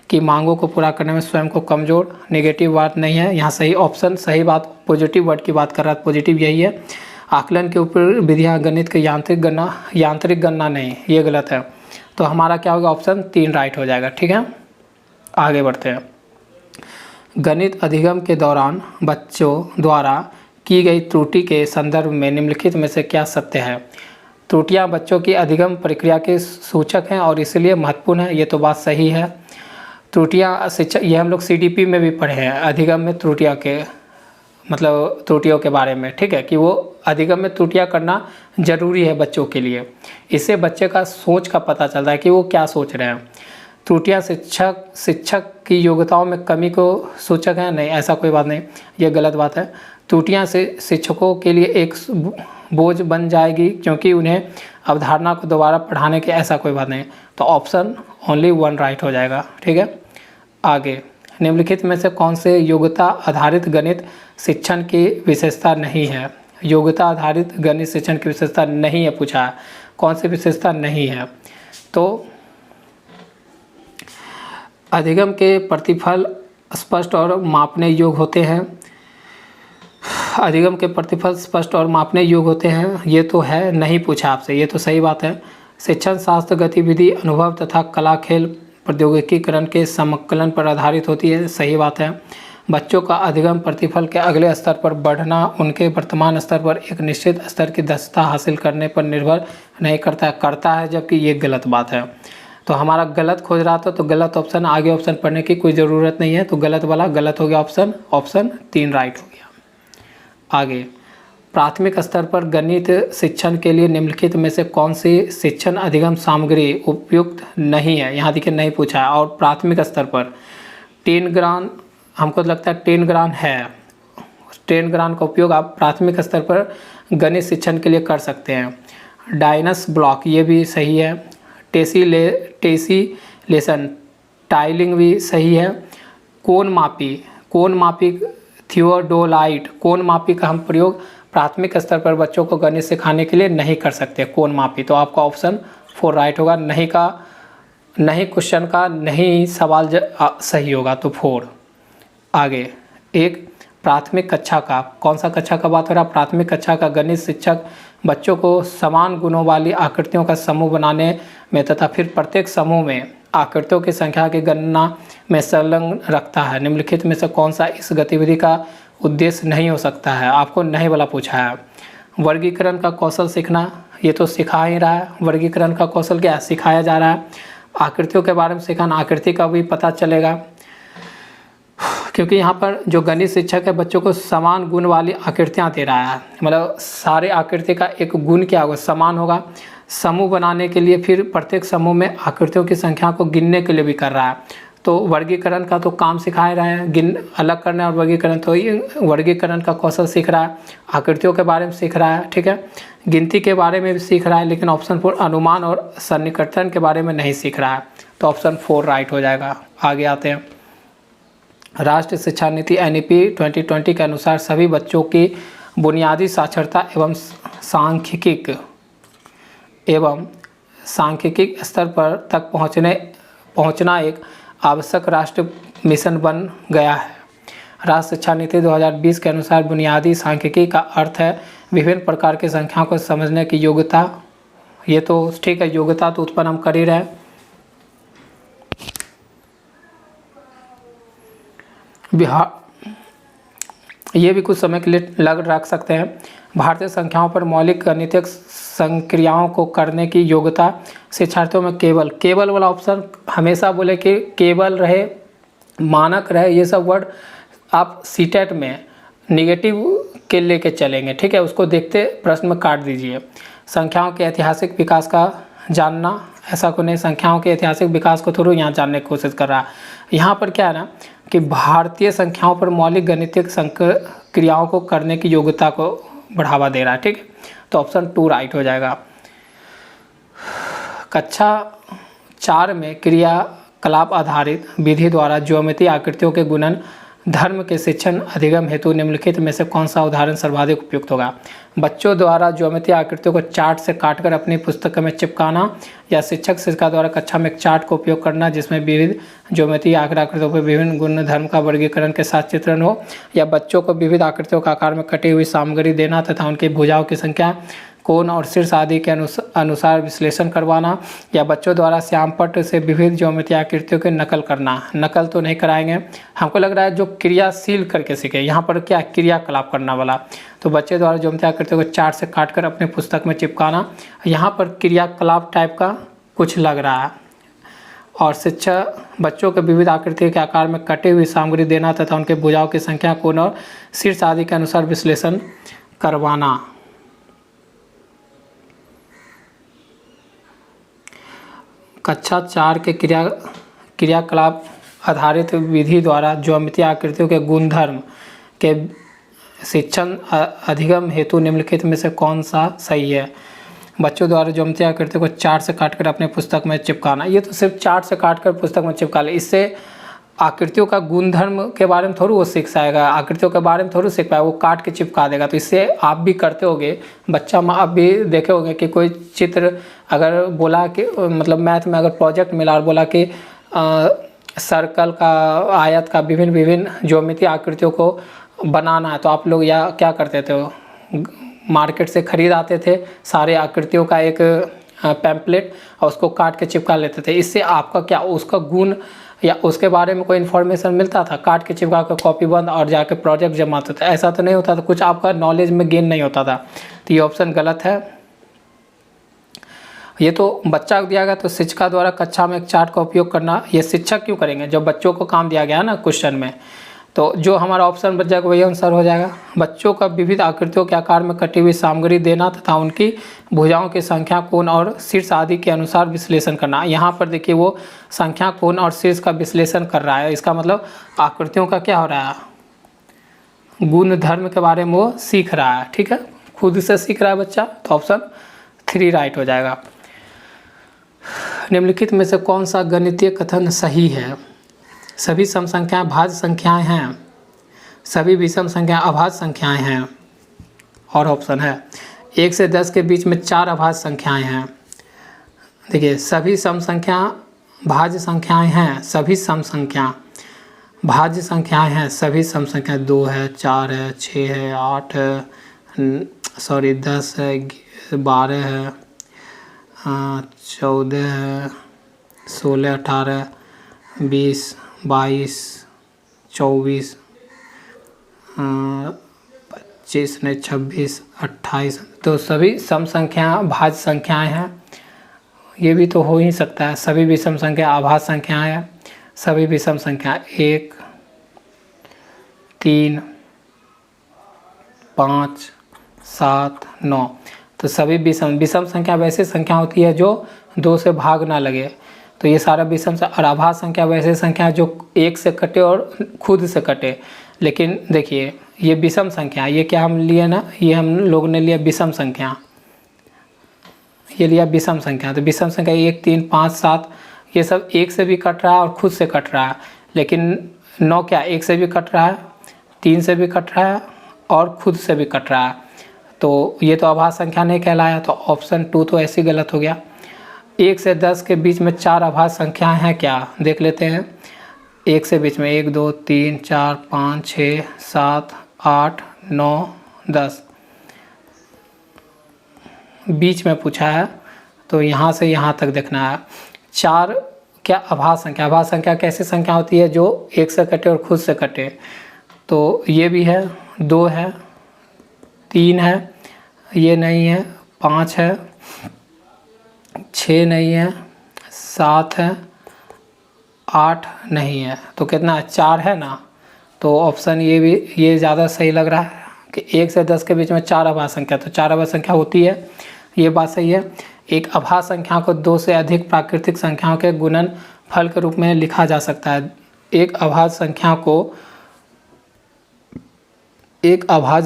की मांगों को पूरा करने में स्वयं को कमज़ोर, नेगेटिव बात नहीं है यहाँ, सही ऑप्शन सही बात, पॉजिटिव वर्ड की बात कर रहा है, पॉजिटिव यही है। आकलन के ऊपर विधियाँ गणित की यांत्रिक गणना नहीं, ये गलत है। तो हमारा क्या होगा, ऑप्शन 3 राइट हो जाएगा। ठीक है, आगे बढ़ते हैं। गणित अधिगम के दौरान बच्चों द्वारा की गई त्रुटि के संदर्भ में निम्नलिखित में से क्या सत्य है। त्रुटियां बच्चों की अधिगम प्रक्रिया के सूचक हैं और इसलिए महत्वपूर्ण है, ये तो बात सही है। त्रुटियां शिक्षा, ये हम लोग CDP में भी पढ़े हैं, अधिगम में त्रुटियां के मतलब त्रुटियों के बारे में। ठीक है, कि वो अधिगम में त्रुटियां करना जरूरी है बच्चों के लिए, इससे बच्चे का सोच का पता चलता है कि वो क्या सोच रहे हैं। त्रुटियां शिक्षक की योग्यताओं में कमी को सूचक है, नहीं ऐसा कोई बात नहीं, ये गलत बात है। त्रुटियां से शिक्षकों के लिए एक बोझ बन जाएगी क्योंकि उन्हें अवधारणा को दोबारा पढ़ाने की, ऐसा कोई बात नहीं। तो ऑप्शन ओनली 1 राइट हो जाएगा। ठीक है, आगे निम्नलिखित में से कौन से योग्यता आधारित गणित शिक्षण की विशेषता नहीं है। योग्यता आधारित गणित शिक्षण की विशेषता नहीं है पूछा है, कौन सी विशेषता नहीं है। तो अधिगम के प्रतिफल स्पष्ट और मापने योग्य होते हैं। अधिगम के प्रतिफल स्पष्ट और मापने योग्य होते हैं, ये तो है, नहीं पूछा आपसे, ये तो सही बात है। शिक्षण शास्त्र गतिविधि अनुभव तथा कला खेल प्रौद्योगिकीकरण के समाकलन पर आधारित होती है, सही बात है। बच्चों का अधिगम प्रतिफल के अगले स्तर पर बढ़ना उनके वर्तमान स्तर पर एक निश्चित स्तर की दक्षता हासिल करने पर निर्भर नहीं करता है, जबकि ये गलत बात है। तो हमारा गलत खोज रहा था, तो गलत ऑप्शन, आगे ऑप्शन पढ़ने की कोई ज़रूरत नहीं है, तो गलत वाला गलत हो गया, ऑप्शन 3 राइट हो गया। आगे, प्राथमिक स्तर पर गणित शिक्षण के लिए निम्नलिखित में से कौन सी शिक्षण अधिगम सामग्री उपयुक्त नहीं है। यहाँ देखिए नहीं पूछा है। और प्राथमिक स्तर पर 10 ग्राम, हमको लगता है 10 ग्राम है, 10 ग्राम का उपयोग आप प्राथमिक स्तर पर गणित शिक्षण के लिए कर सकते हैं। डायनस ब्लॉक, ये भी सही है। टेसीलेशन टाइलिंग भी सही है। कोण मापी थियोडोलाइट, कोण मापी का हम प्रयोग प्राथमिक स्तर पर बच्चों को गणित सिखाने के लिए नहीं कर सकते, कोण मापी। तो आपका ऑप्शन 4 राइट होगा। नहीं का नहीं क्वेश्चन का नहीं सवाल सही होगा, तो 4। आगे, एक प्राथमिक कक्षा का, कौन सा कक्षा का बात हो रहा है, प्राथमिक कक्षा का गणित शिक्षक बच्चों को समान गुणों वाली आकृतियों का समूह बनाने में तथा फिर प्रत्येक समूह में आकृतियों की संख्या की गणना में संलग्न रखता है। निम्नलिखित में से कौन सा इस गतिविधि का उद्देश्य नहीं हो सकता है। आपको नहीं वाला पूछा है। वर्गीकरण का कौशल सीखना, ये तो सिखा ही रहा है। वर्गीकरण का कौशल क्या सिखाया जा रहा है। आकृतियों के बारे में सिखाना, आकृति का भी पता चलेगा, क्योंकि यहाँ पर जो गणित शिक्षक है बच्चों को समान गुण वाली आकृतियाँ दे रहा है, मतलब सारे आकृति का एक गुण क्या होगा, समान होगा। समूह बनाने के लिए फिर प्रत्येक समूह में आकृतियों की संख्या को गिनने के लिए भी कर रहा है। तो वर्गीकरण का तो काम सिखा रहा है, अलग करना और वर्गीकरण, तो ये वर्गीकरण का कौशल सीख रहा है, आकृतियों के बारे में सीख रहा है। ठीक है, गिनती के बारे में भी सीख रहा है, लेकिन ऑप्शन 4 अनुमान और सन्निकटन के बारे में नहीं सीख रहा है, तो ऑप्शन 4 राइट हो जाएगा। आगे आते हैं। राष्ट्रीय शिक्षा नीति NEP 2020 के अनुसार सभी बच्चों की बुनियादी साक्षरता एवं सांख्यिकी स्तर पर तक पहुंचना एक आवश्यक राष्ट्रीय मिशन बन गया है। राष्ट्रीय शिक्षा नीति 2020 के अनुसार बुनियादी सांख्यिकी का अर्थ है विभिन्न प्रकार की संख्याओं को समझने की योग्यता। ये तो ठीक है, योग्यता तो उत्पन्न हम कर ही रहे हैं। ये भी कुछ समय के लिए रख सकते हैं। भारतीय संख्याओं पर मौलिक गणितीय संक्रियाओं को करने की योग्यता शिक्षार्थियों में केवल वाला ऑप्शन हमेशा बोले कि केवल रहे, मानक रहे, ये सब वर्ड आप सीटेट में निगेटिव के लेके चलेंगे। ठीक है, उसको देखते प्रश्न में काट दीजिए। संख्याओं के ऐतिहासिक विकास का जानना, ऐसा को नहीं, संख्याओं के ऐतिहासिक विकास को थोड़ा यहाँ जानने की कोशिश कर रहा है। यहाँ पर क्या है ना कि भारतीय संख्याओं पर मौलिक गणितीय क्रियाओं को करने की योग्यता को बढ़ावा दे रहा है। ठीक है, तो ऑप्शन 2 राइट हो जाएगा। कक्षा 4 में क्रियाकलाप आधारित विधि द्वारा ज्योमेट्री आकृतियों के गुणन धर्म के शिक्षण अधिगम हेतु निम्नलिखित में से कौन सा उदाहरण सर्वाधिक उपयुक्त होगा? बच्चों द्वारा ज्योमेट्री आकृतियों को चार्ट से काटकर अपनी पुस्तक में चिपकाना, या शिक्षक शिक्षिका द्वारा कक्षा में एक चार्ट का उपयोग करना जिसमें विविध ज्योमेट्री आकृतियों पर विभिन्न गुण धर्म का वर्गीकरण के साथ चित्रण हो, या बच्चों को विविध आकृतियों का आकार में कटी हुई सामग्री देना तथा उनकी भुजाओं की संख्या, कोण और शीर्ष आदि के अनुसार विश्लेषण करवाना, या बच्चों द्वारा श्यामपट्ट से विविध ज्योमेट्री आकृतियों की नकल करना। नकल तो नहीं कराएंगे, हमको लग रहा है जो क्रियाशील करके सीखे, यहाँ पर क्या क्रियाकलाप करना वाला। तो बच्चे द्वारा ज्योमेट्री आकृतियों को चार्ट से काटकर अपने पुस्तक में चिपकाना, यहाँ पर क्रियाकलाप टाइप का कुछ लग रहा है। और शिक्षा बच्चों को विविध आकृति के आकार में कटी हुई सामग्री देना तथा उनके भुजाओं की संख्या, कोण और शीर्ष आदि के अनुसार विश्लेषण करवाना। कक्षा 4 के क्रियाकलाप आधारित विधि द्वारा ज्योमेट्री आकृतियों के गुणधर्म के शिक्षण अधिगम हेतु निम्नलिखित में से कौन सा सही है? बच्चों द्वारा ज्योमेट्री आकृतियों को चार्ट से काटकर अपने पुस्तक में चिपकाना, ये तो सिर्फ चार्ट से काटकर पुस्तक में चिपका ले, इससे आकृतियों का गुणधर्म के बारे में थोड़ी वो सीख पाएगा, आकृतियों के बारे में थोड़ी सीख पाएगा, वो काट के चिपका देगा। तो इससे आप भी करते होगे, बच्चा आप भी देखे होंगे कि कोई चित्र अगर बोला कि मतलब मैथ में अगर प्रोजेक्ट मिला और बोला कि सर्कल का, आयत का, विभिन्न ज्योमेट्री आकृतियों को बनाना है, तो आप लोग या क्या करते थे, मार्केट से खरीद आते थे सारे आकृतियों का एक पैम्पलेट और उसको काट के चिपका लेते थे। इससे आपका क्या उसका गुण या उसके बारे में कोई इन्फॉर्मेशन मिलता था? काट के चिपका के कॉपी बंद और जाके प्रोजेक्ट जमा होता था, ऐसा तो नहीं होता था, कुछ आपका नॉलेज में गेन नहीं होता था। तो ये ऑप्शन गलत है। ये तो बच्चा को दिया गया, तो शिक्षिका द्वारा कक्षा में एक चार्ट का उपयोग करना, ये शिक्षक क्यों करेंगे जब बच्चों को काम दिया गया ना क्वेश्चन में। तो जो हमारा ऑप्शन बच जाएगा वही आंसर हो जाएगा। बच्चों का विविध आकृतियों के आकार में कटी हुई सामग्री देना तथा उनकी भुजाओं की संख्या, कोण और शीर्ष आदि के अनुसार विश्लेषण करना। यहाँ पर देखिए वो संख्या, कोण और शीर्ष का विश्लेषण कर रहा है, इसका मतलब आकृतियों का क्या हो रहा है, गुण धर्म के बारे में वो सीख रहा है। ठीक है, खुद से सीख रहा है बच्चा, तो ऑप्शन 3 राइट हो जाएगा। निम्नलिखित में से कौन सा गणितीय कथन सही है? सभी सम संख्याएं भाज्य संख्याएं हैं, सभी विषम संख्याएं अभाज्य संख्याएं हैं। और ऑप्शन है 1 से 10 के बीच में 4 अभाज्य संख्याएं हैं। देखिए सभी सम संख्या भाज्य संख्याएं हैं, सभी सम संख्या भाज्य संख्याएं हैं, सभी सम संख्या 2 है, 4 है, 6 है, 8 है, 10 है, 12 है, 14 है, 16, 18, 20, 22, 24, 25 नहीं 26, 28। तो सभी सम संख्या भाज्य संख्याएं हैं, ये भी तो हो ही सकता है। सभी विषम संख्या अभाज्य संख्याएं हैं, सभी विषम संख्या 1, 3, 5, 7, 9। तो सभी विषम संख्या वैसे संख्या होती है जो 2 से भाग ना लगे, तो ये सारा विषम से। और अभाज्य संख्या वैसे संख्या जो 1 से कटे और खुद से कटे। लेकिन देखिए ये विषम संख्या, ये क्या हम लिए ना, ये हम लोग ने लिया विषम संख्या, ये लिया विषम संख्या। तो विषम संख्या 1, 3, 5, 7 ये सब 1 से भी कट रहा है और खुद से कट रहा है। लेकिन 9 क्या 1 से भी कट रहा है, 3 से भी कट रहा है और खुद से भी कट रहा है, तो ये तो अभाज्य संख्या नहीं कहलाया। तो ऑप्शन 2 तो ऐसे ही गलत हो गया। 1 से 10 के बीच में 4 अभाज्य संख्याएं हैं क्या, देख लेते हैं। 1 से बीच में 1, 2, 3, 4, 5, 6, 7, 8, 9, 10 बीच में पूछा है, तो यहाँ से यहाँ तक देखना है। 4 क्या अभाज्य संख्या, अभाज्य संख्या कैसी संख्या होती है जो 1 से कटे और खुद से कटे, तो ये भी है, 2 है, 3 है, ये नहीं है, 5 है, 6 नहीं है, 7 है, 8 नहीं है, तो कितना है 4 है ना। तो ऑप्शन ये भी ये ज़्यादा सही लग रहा है कि 1 से 10 के बीच में 4 अभाज्य संख्या, तो 4 अभाज्य संख्या होती है, ये बात सही है। एक अभाज्य संख्या को 2 से अधिक प्राकृतिक संख्याओं के गुणनफल के रूप में लिखा जा सकता है। एक अभाज्य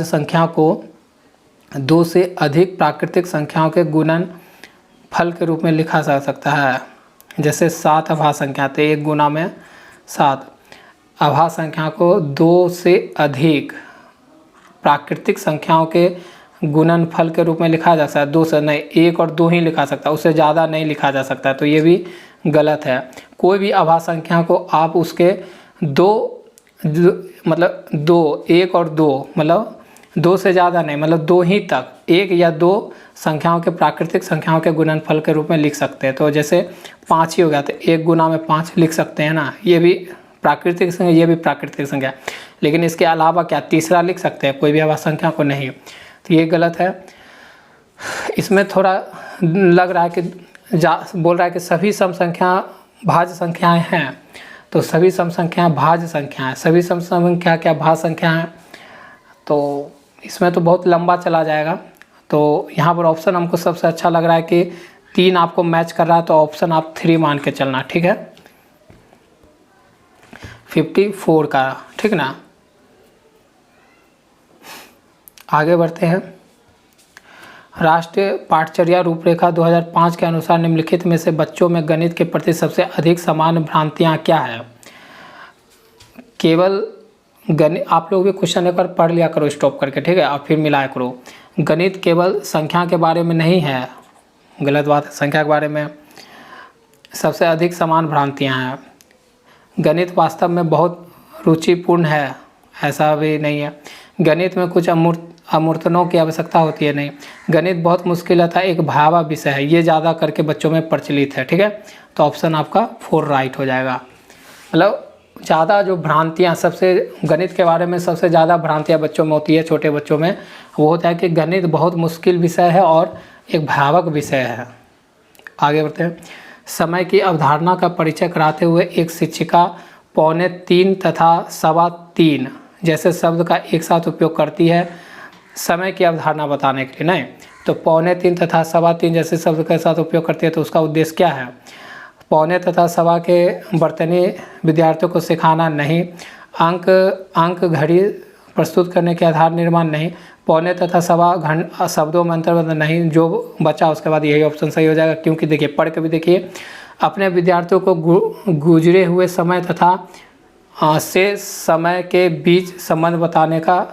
संख्या को 2 से अधिक प्राकृतिक संख्याओं के गुणनफल के रूप में लिखा जा सकता है। जैसे 7 अभाज्य संख्या, तो 1 गुना में 7। अभाज्य संख्या को दो से अधिक प्राकृतिक संख्याओं के गुणनफल के रूप में लिखा जा सकता है। दो से नहीं, एक और दो ही लिखा सकता है, उससे ज़्यादा नहीं लिखा जा सकता, तो ये भी गलत है। कोई भी अभाज्य संख्या को आप उसके मतलब दो, एक और दो, मतलब दो से ज़्यादा नहीं, मतलब दो ही तक, एक या दो संख्याओं के प्राकृतिक संख्याओं के गुणनफल के रूप में लिख सकते हैं। तो जैसे 5 ही हो गया, तो 1 गुना में 5 लिख सकते हैं ना, ये भी प्राकृतिक संख्या, ये भी प्राकृतिक संख्या है। लेकिन इसके अलावा क्या तीसरा लिख सकते हैं कोई भी अभाज्य संख्या को? नहीं, तो ये गलत है। इसमें थोड़ा लग रहा है कि बोल रहा है कि सभी सम संख्या भाज्य संख्याएं हैं, तो सभी सम संख्याएं भाज्य संख्याएं, सभी सम संख्या क्या भाज्य संख्या हैं? तो इसमें तो बहुत लंबा चला जाएगा। तो यहाँ पर ऑप्शन हमको सबसे अच्छा लग रहा है कि 3 आपको मैच कर रहा है, तो ऑप्शन आप 3 मान के चलना, ठीक है, 54 का, ठीक ना। आगे बढ़ते हैं। राष्ट्रीय पाठचर्या रूपरेखा 2005 के अनुसार निम्नलिखित में से बच्चों में गणित के प्रति सबसे अधिक सामान्य भ्रांतियाँ क्या है? केवल गणित, आप लोग भी क्वेश्चन एक बार पढ़ लिया करो स्टॉप करके, ठीक है, और फिर मिलाया करो। गणित केवल संख्या के बारे में नहीं है, गलत बात है। संख्या के बारे में सबसे अधिक समान भ्रांतियाँ हैं। गणित वास्तव में बहुत रुचिपूर्ण है, ऐसा भी नहीं है। गणित में कुछ अमूर्तनों की आवश्यकता होती है, नहीं। गणित बहुत मुश्किल था, एक भयावह विषय है, ये ज़्यादा करके बच्चों में प्रचलित है, ठीक है। तो ऑप्शन आपका 4 राइट हो जाएगा। मतलब ज़्यादा जो भ्रांतियाँ, सबसे गणित के बारे में सबसे ज़्यादा भ्रांतियाँ बच्चों में होती है, छोटे बच्चों में, वो होता है कि गणित बहुत मुश्किल विषय है और एक भयावह विषय है। आगे बढ़ते हैं। समय की अवधारणा का परिचय कराते हुए एक शिक्षिका 2:45 तथा 3:15 जैसे शब्द का एक साथ उपयोग करती है समय की अवधारणा बताने के लिए, नहीं। तो 2:45 तथा 3:15 जैसे शब्द के साथ उपयोग करती है, तो उसका उद्देश्य क्या है? 2:45 तथा 1:15 के बर्तनी विद्यार्थियों को सिखाना, नहीं। अंक घड़ी प्रस्तुत करने के आधार निर्माण, नहीं। 2:45 तथा 1:15 शब्दों में अंतर नहीं। जो बचा उसके बाद यही ऑप्शन सही हो जाएगा, क्योंकि देखिए पढ़ के भी देखिए, अपने विद्यार्थियों को गुजरे हुए समय तथा शेष समय के बीच संबंध बताने का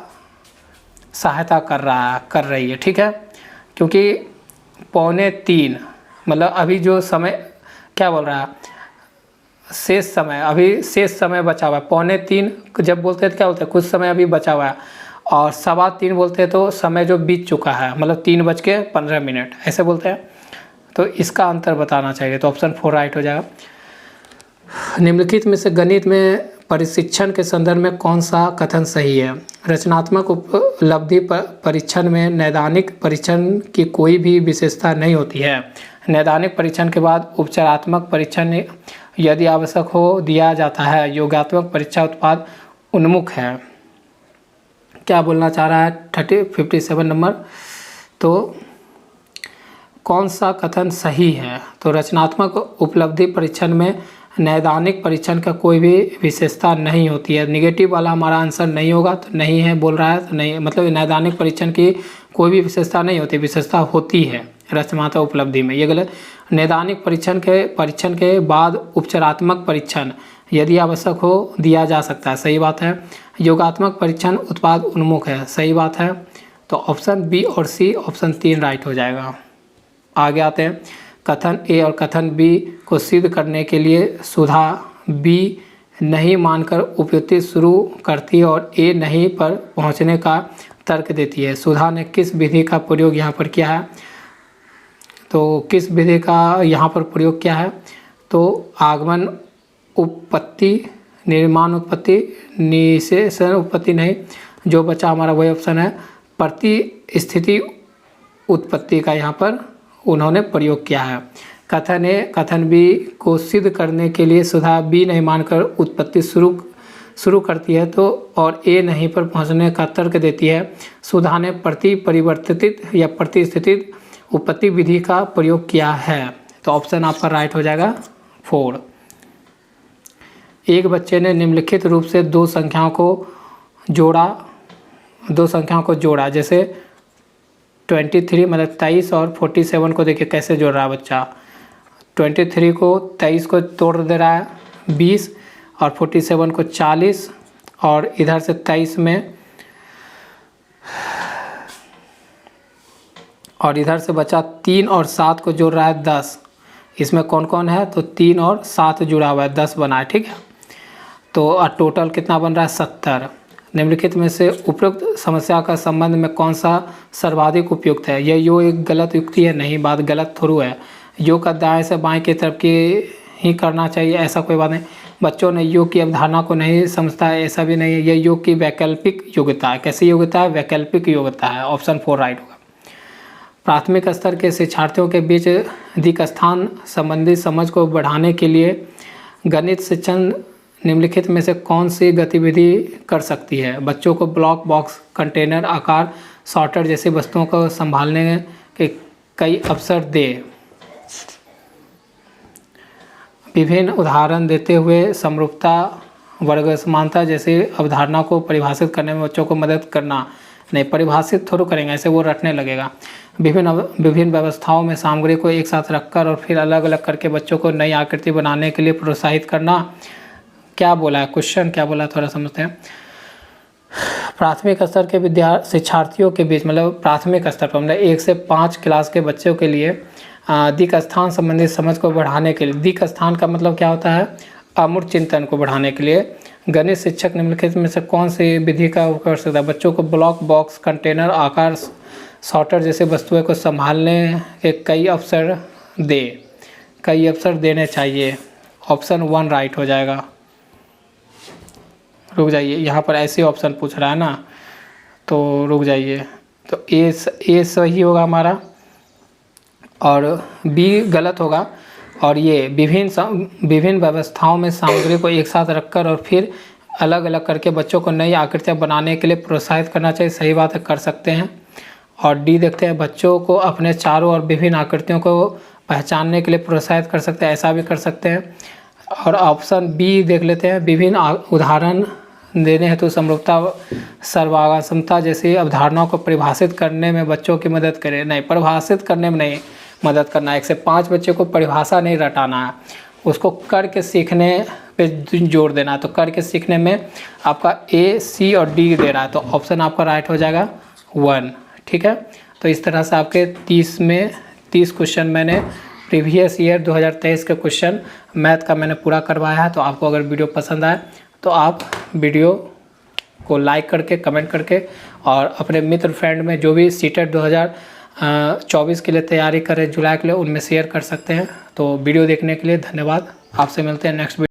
सहायता कर रही है, ठीक है। क्योंकि 2:45 मतलब अभी जो समय क्या बोल रहा है, शेष समय, अभी शेष समय बचा हुआ है। 2:45 जब बोलते हैं तो क्या बोलते हैं, कुछ समय अभी बचा हुआ है, और 3:15 बोलते हैं तो समय जो बीत चुका है, मतलब 3:15 ऐसे बोलते हैं। तो इसका अंतर बताना चाहिए, तो ऑप्शन 4 राइट हो जाएगा। निम्नलिखित में से गणित में परीक्षण के संदर्भ में कौन सा कथन सही है? रचनात्मक उपलब्धि परीक्षण में नैदानिक परीक्षण की कोई भी विशेषता नहीं होती है। नैदानिक परीक्षण के बाद उपचारात्मक परीक्षण यदि आवश्यक हो दिया जाता है। योगात्मक परीक्षा उत्पाद उन्मुख है। क्या बोलना चाह रहा है 57 नंबर? तो कौन सा कथन सही है? तो रचनात्मक उपलब्धि परीक्षण में नैदानिक परीक्षण का कोई भी विशेषता नहीं होती है। निगेटिव वाला हमारा आंसर नहीं होगा, तो नहीं है बोल रहा है, तो नहीं, मतलब नैदानिक परीक्षण की कोई भी विशेषता नहीं होती, विशेषता होती है रचनात्मक उपलब्धि में, ये गलत। नैदानिक परीक्षण के बाद उपचारात्मक परीक्षण यदि आवश्यक हो दिया जा सकता है, सही बात है। योगात्मक परीक्षण उत्पाद उन्मुख है, सही बात है। तो ऑप्शन बी और सी, ऑप्शन 3 राइट हो जाएगा। आगे आते हैं। कथन ए और कथन बी को सिद्ध करने के लिए सुधा बी नहीं मानकर उपयुक्ति शुरू करती है और ए नहीं पर पहुंचने का तर्क देती है। सुधा ने किस विधि का प्रयोग यहाँ पर किया है? तो किस विधि का यहाँ पर प्रयोग किया है? तो आगमन उत्पत्ति, निर्माण उत्पत्ति, निशेषण उत्पत्ति नहीं, जो बचा हमारा वही ऑप्शन है प्रतिस्थिति उत्पत्ति का यहाँ पर उन्होंने प्रयोग किया है। कथन ए कथन बी को सिद्ध करने के लिए सुधा बी नहीं मानकर उत्पत्ति शुरू करती है, तो और ए नहीं पर पहुंचने का तर्क देती है। सुधा ने परिवर्तित या प्रतिस्थित उत्पत्ति विधि का प्रयोग किया है, तो ऑप्शन आपका राइट हो जाएगा 4। एक बच्चे ने निम्नलिखित रूप से दो संख्याओं को जोड़ा, जैसे 23 मतलब 23 और 47 को देखिए कैसे जोड़ रहा है बच्चा। 23 को 23 को तोड़ दे रहा है 20, और 47 को 40 और इधर से 23 में और इधर से बचा 3 और 7 को जोड़ रहा है 10। इसमें कौन कौन है तो 3 और 7 जुड़ा हुआ है 10 बना है, ठीक है। तो टोटल कितना बन रहा है 70। निम्नलिखित में से उपयुक्त समस्या का संबंध में कौन सा सर्वाधिक उपयुक्त है। यह यो एक गलत युक्ति है, नहीं, बात गलत थोड़ी है। योग का दाएं से बाएं की तरफ की ही करना चाहिए, ऐसा कोई बात नहीं। बच्चों ने योग की अवधारणा को नहीं समझता है, ऐसा भी नहीं है। यह योग की वैकल्पिक योग्यता है। कैसी योग्यता है? वैकल्पिक योग्यता है। ऑप्शन 4 राइट होगा। प्राथमिक स्तर के शिक्षार्थियों के बीच अधिक स्थान संबंधी समझ को बढ़ाने के लिए गणित शिक्षण निम्नलिखित में से कौन सी गतिविधि कर सकती है। बच्चों को ब्लॉक, बॉक्स, कंटेनर, आकार, सॉर्टर जैसी वस्तुओं को संभालने के कई अवसर दे। विभिन्न उदाहरण देते हुए समरूपता, वर्ग समानता जैसी अवधारणा को परिभाषित करने में बच्चों को मदद करना। नहीं, परिभाषित थोड़ा करेंगे, ऐसे वो रटने लगेगा। विभिन्न व्यवस्थाओं में सामग्री को एक साथ रखकर और फिर अलग अलग करके बच्चों को नई आकृति बनाने के लिए प्रोत्साहित करना। क्या बोला है क्वेश्चन, क्या बोला है थोड़ा समझते हैं। प्राथमिक स्तर के शिक्षार्थियों के बीच, मतलब प्राथमिक स्तर पर, मतलब 1 से 5 क्लास के बच्चों के लिए दिक् स्थान संबंधी समझ को बढ़ाने के लिए, दिक् स्थान का मतलब क्या होता है? अमूर्त चिंतन को बढ़ाने के लिए गणित शिक्षक निम्नलिखित में से कौन सी विधि का उपयोग कर सकता है। बच्चों को ब्लॉक, बॉक्स, कंटेनर, आकार, सॉर्टर जैसे वस्तुओं को संभालने के कई अवसर दे। कई अवसर देने चाहिए। ऑप्शन 1 राइट हो जाएगा। रुक जाइए, यहाँ पर ऐसे ऑप्शन पूछ रहा है ना, तो रुक जाइए। तो ए सही होगा हमारा और बी गलत होगा। और ये विभिन्न व्यवस्थाओं में सामग्री को एक साथ रखकर और फिर अलग अलग करके बच्चों को नई आकृतियाँ बनाने के लिए प्रोत्साहित करना चाहिए। सही बात है, कर सकते हैं। और डी देखते हैं, बच्चों को अपने चारों और विभिन्न आकृतियों को पहचानने के लिए प्रोत्साहित कर सकते हैं, ऐसा भी कर सकते हैं। और ऑप्शन बी देख लेते हैं, विभिन्न उदाहरण देने हेतु समरूपता, सर्वागमता जैसी अवधारणाओं को परिभाषित करने में बच्चों की मदद करें। नहीं, परिभाषित करने में नहीं मदद करना है। 1 से 5 बच्चे को परिभाषा नहीं रटाना है, उसको करके सीखने पे जोर देना है। तो करके सीखने में आपका ए, सी और डी दे रहा है, तो ऑप्शन आपका राइट हो जाएगा 1, ठीक है। तो इस तरह से आपके 30 क्वेश्चन मैंने प्रीवियस ईयर 2023 के क्वेश्चन मैथ का मैंने पूरा करवाया है। तो आपको अगर वीडियो पसंद आए तो आप वीडियो को लाइक करके, कमेंट करके और अपने मित्र फ्रेंड में जो भी सीटेट 2024 के लिए तैयारी कर रहे जुलाई के लिए, उनमें शेयर कर सकते हैं। तो वीडियो देखने के लिए धन्यवाद। आपसे मिलते हैं नेक्स्ट वीडियो।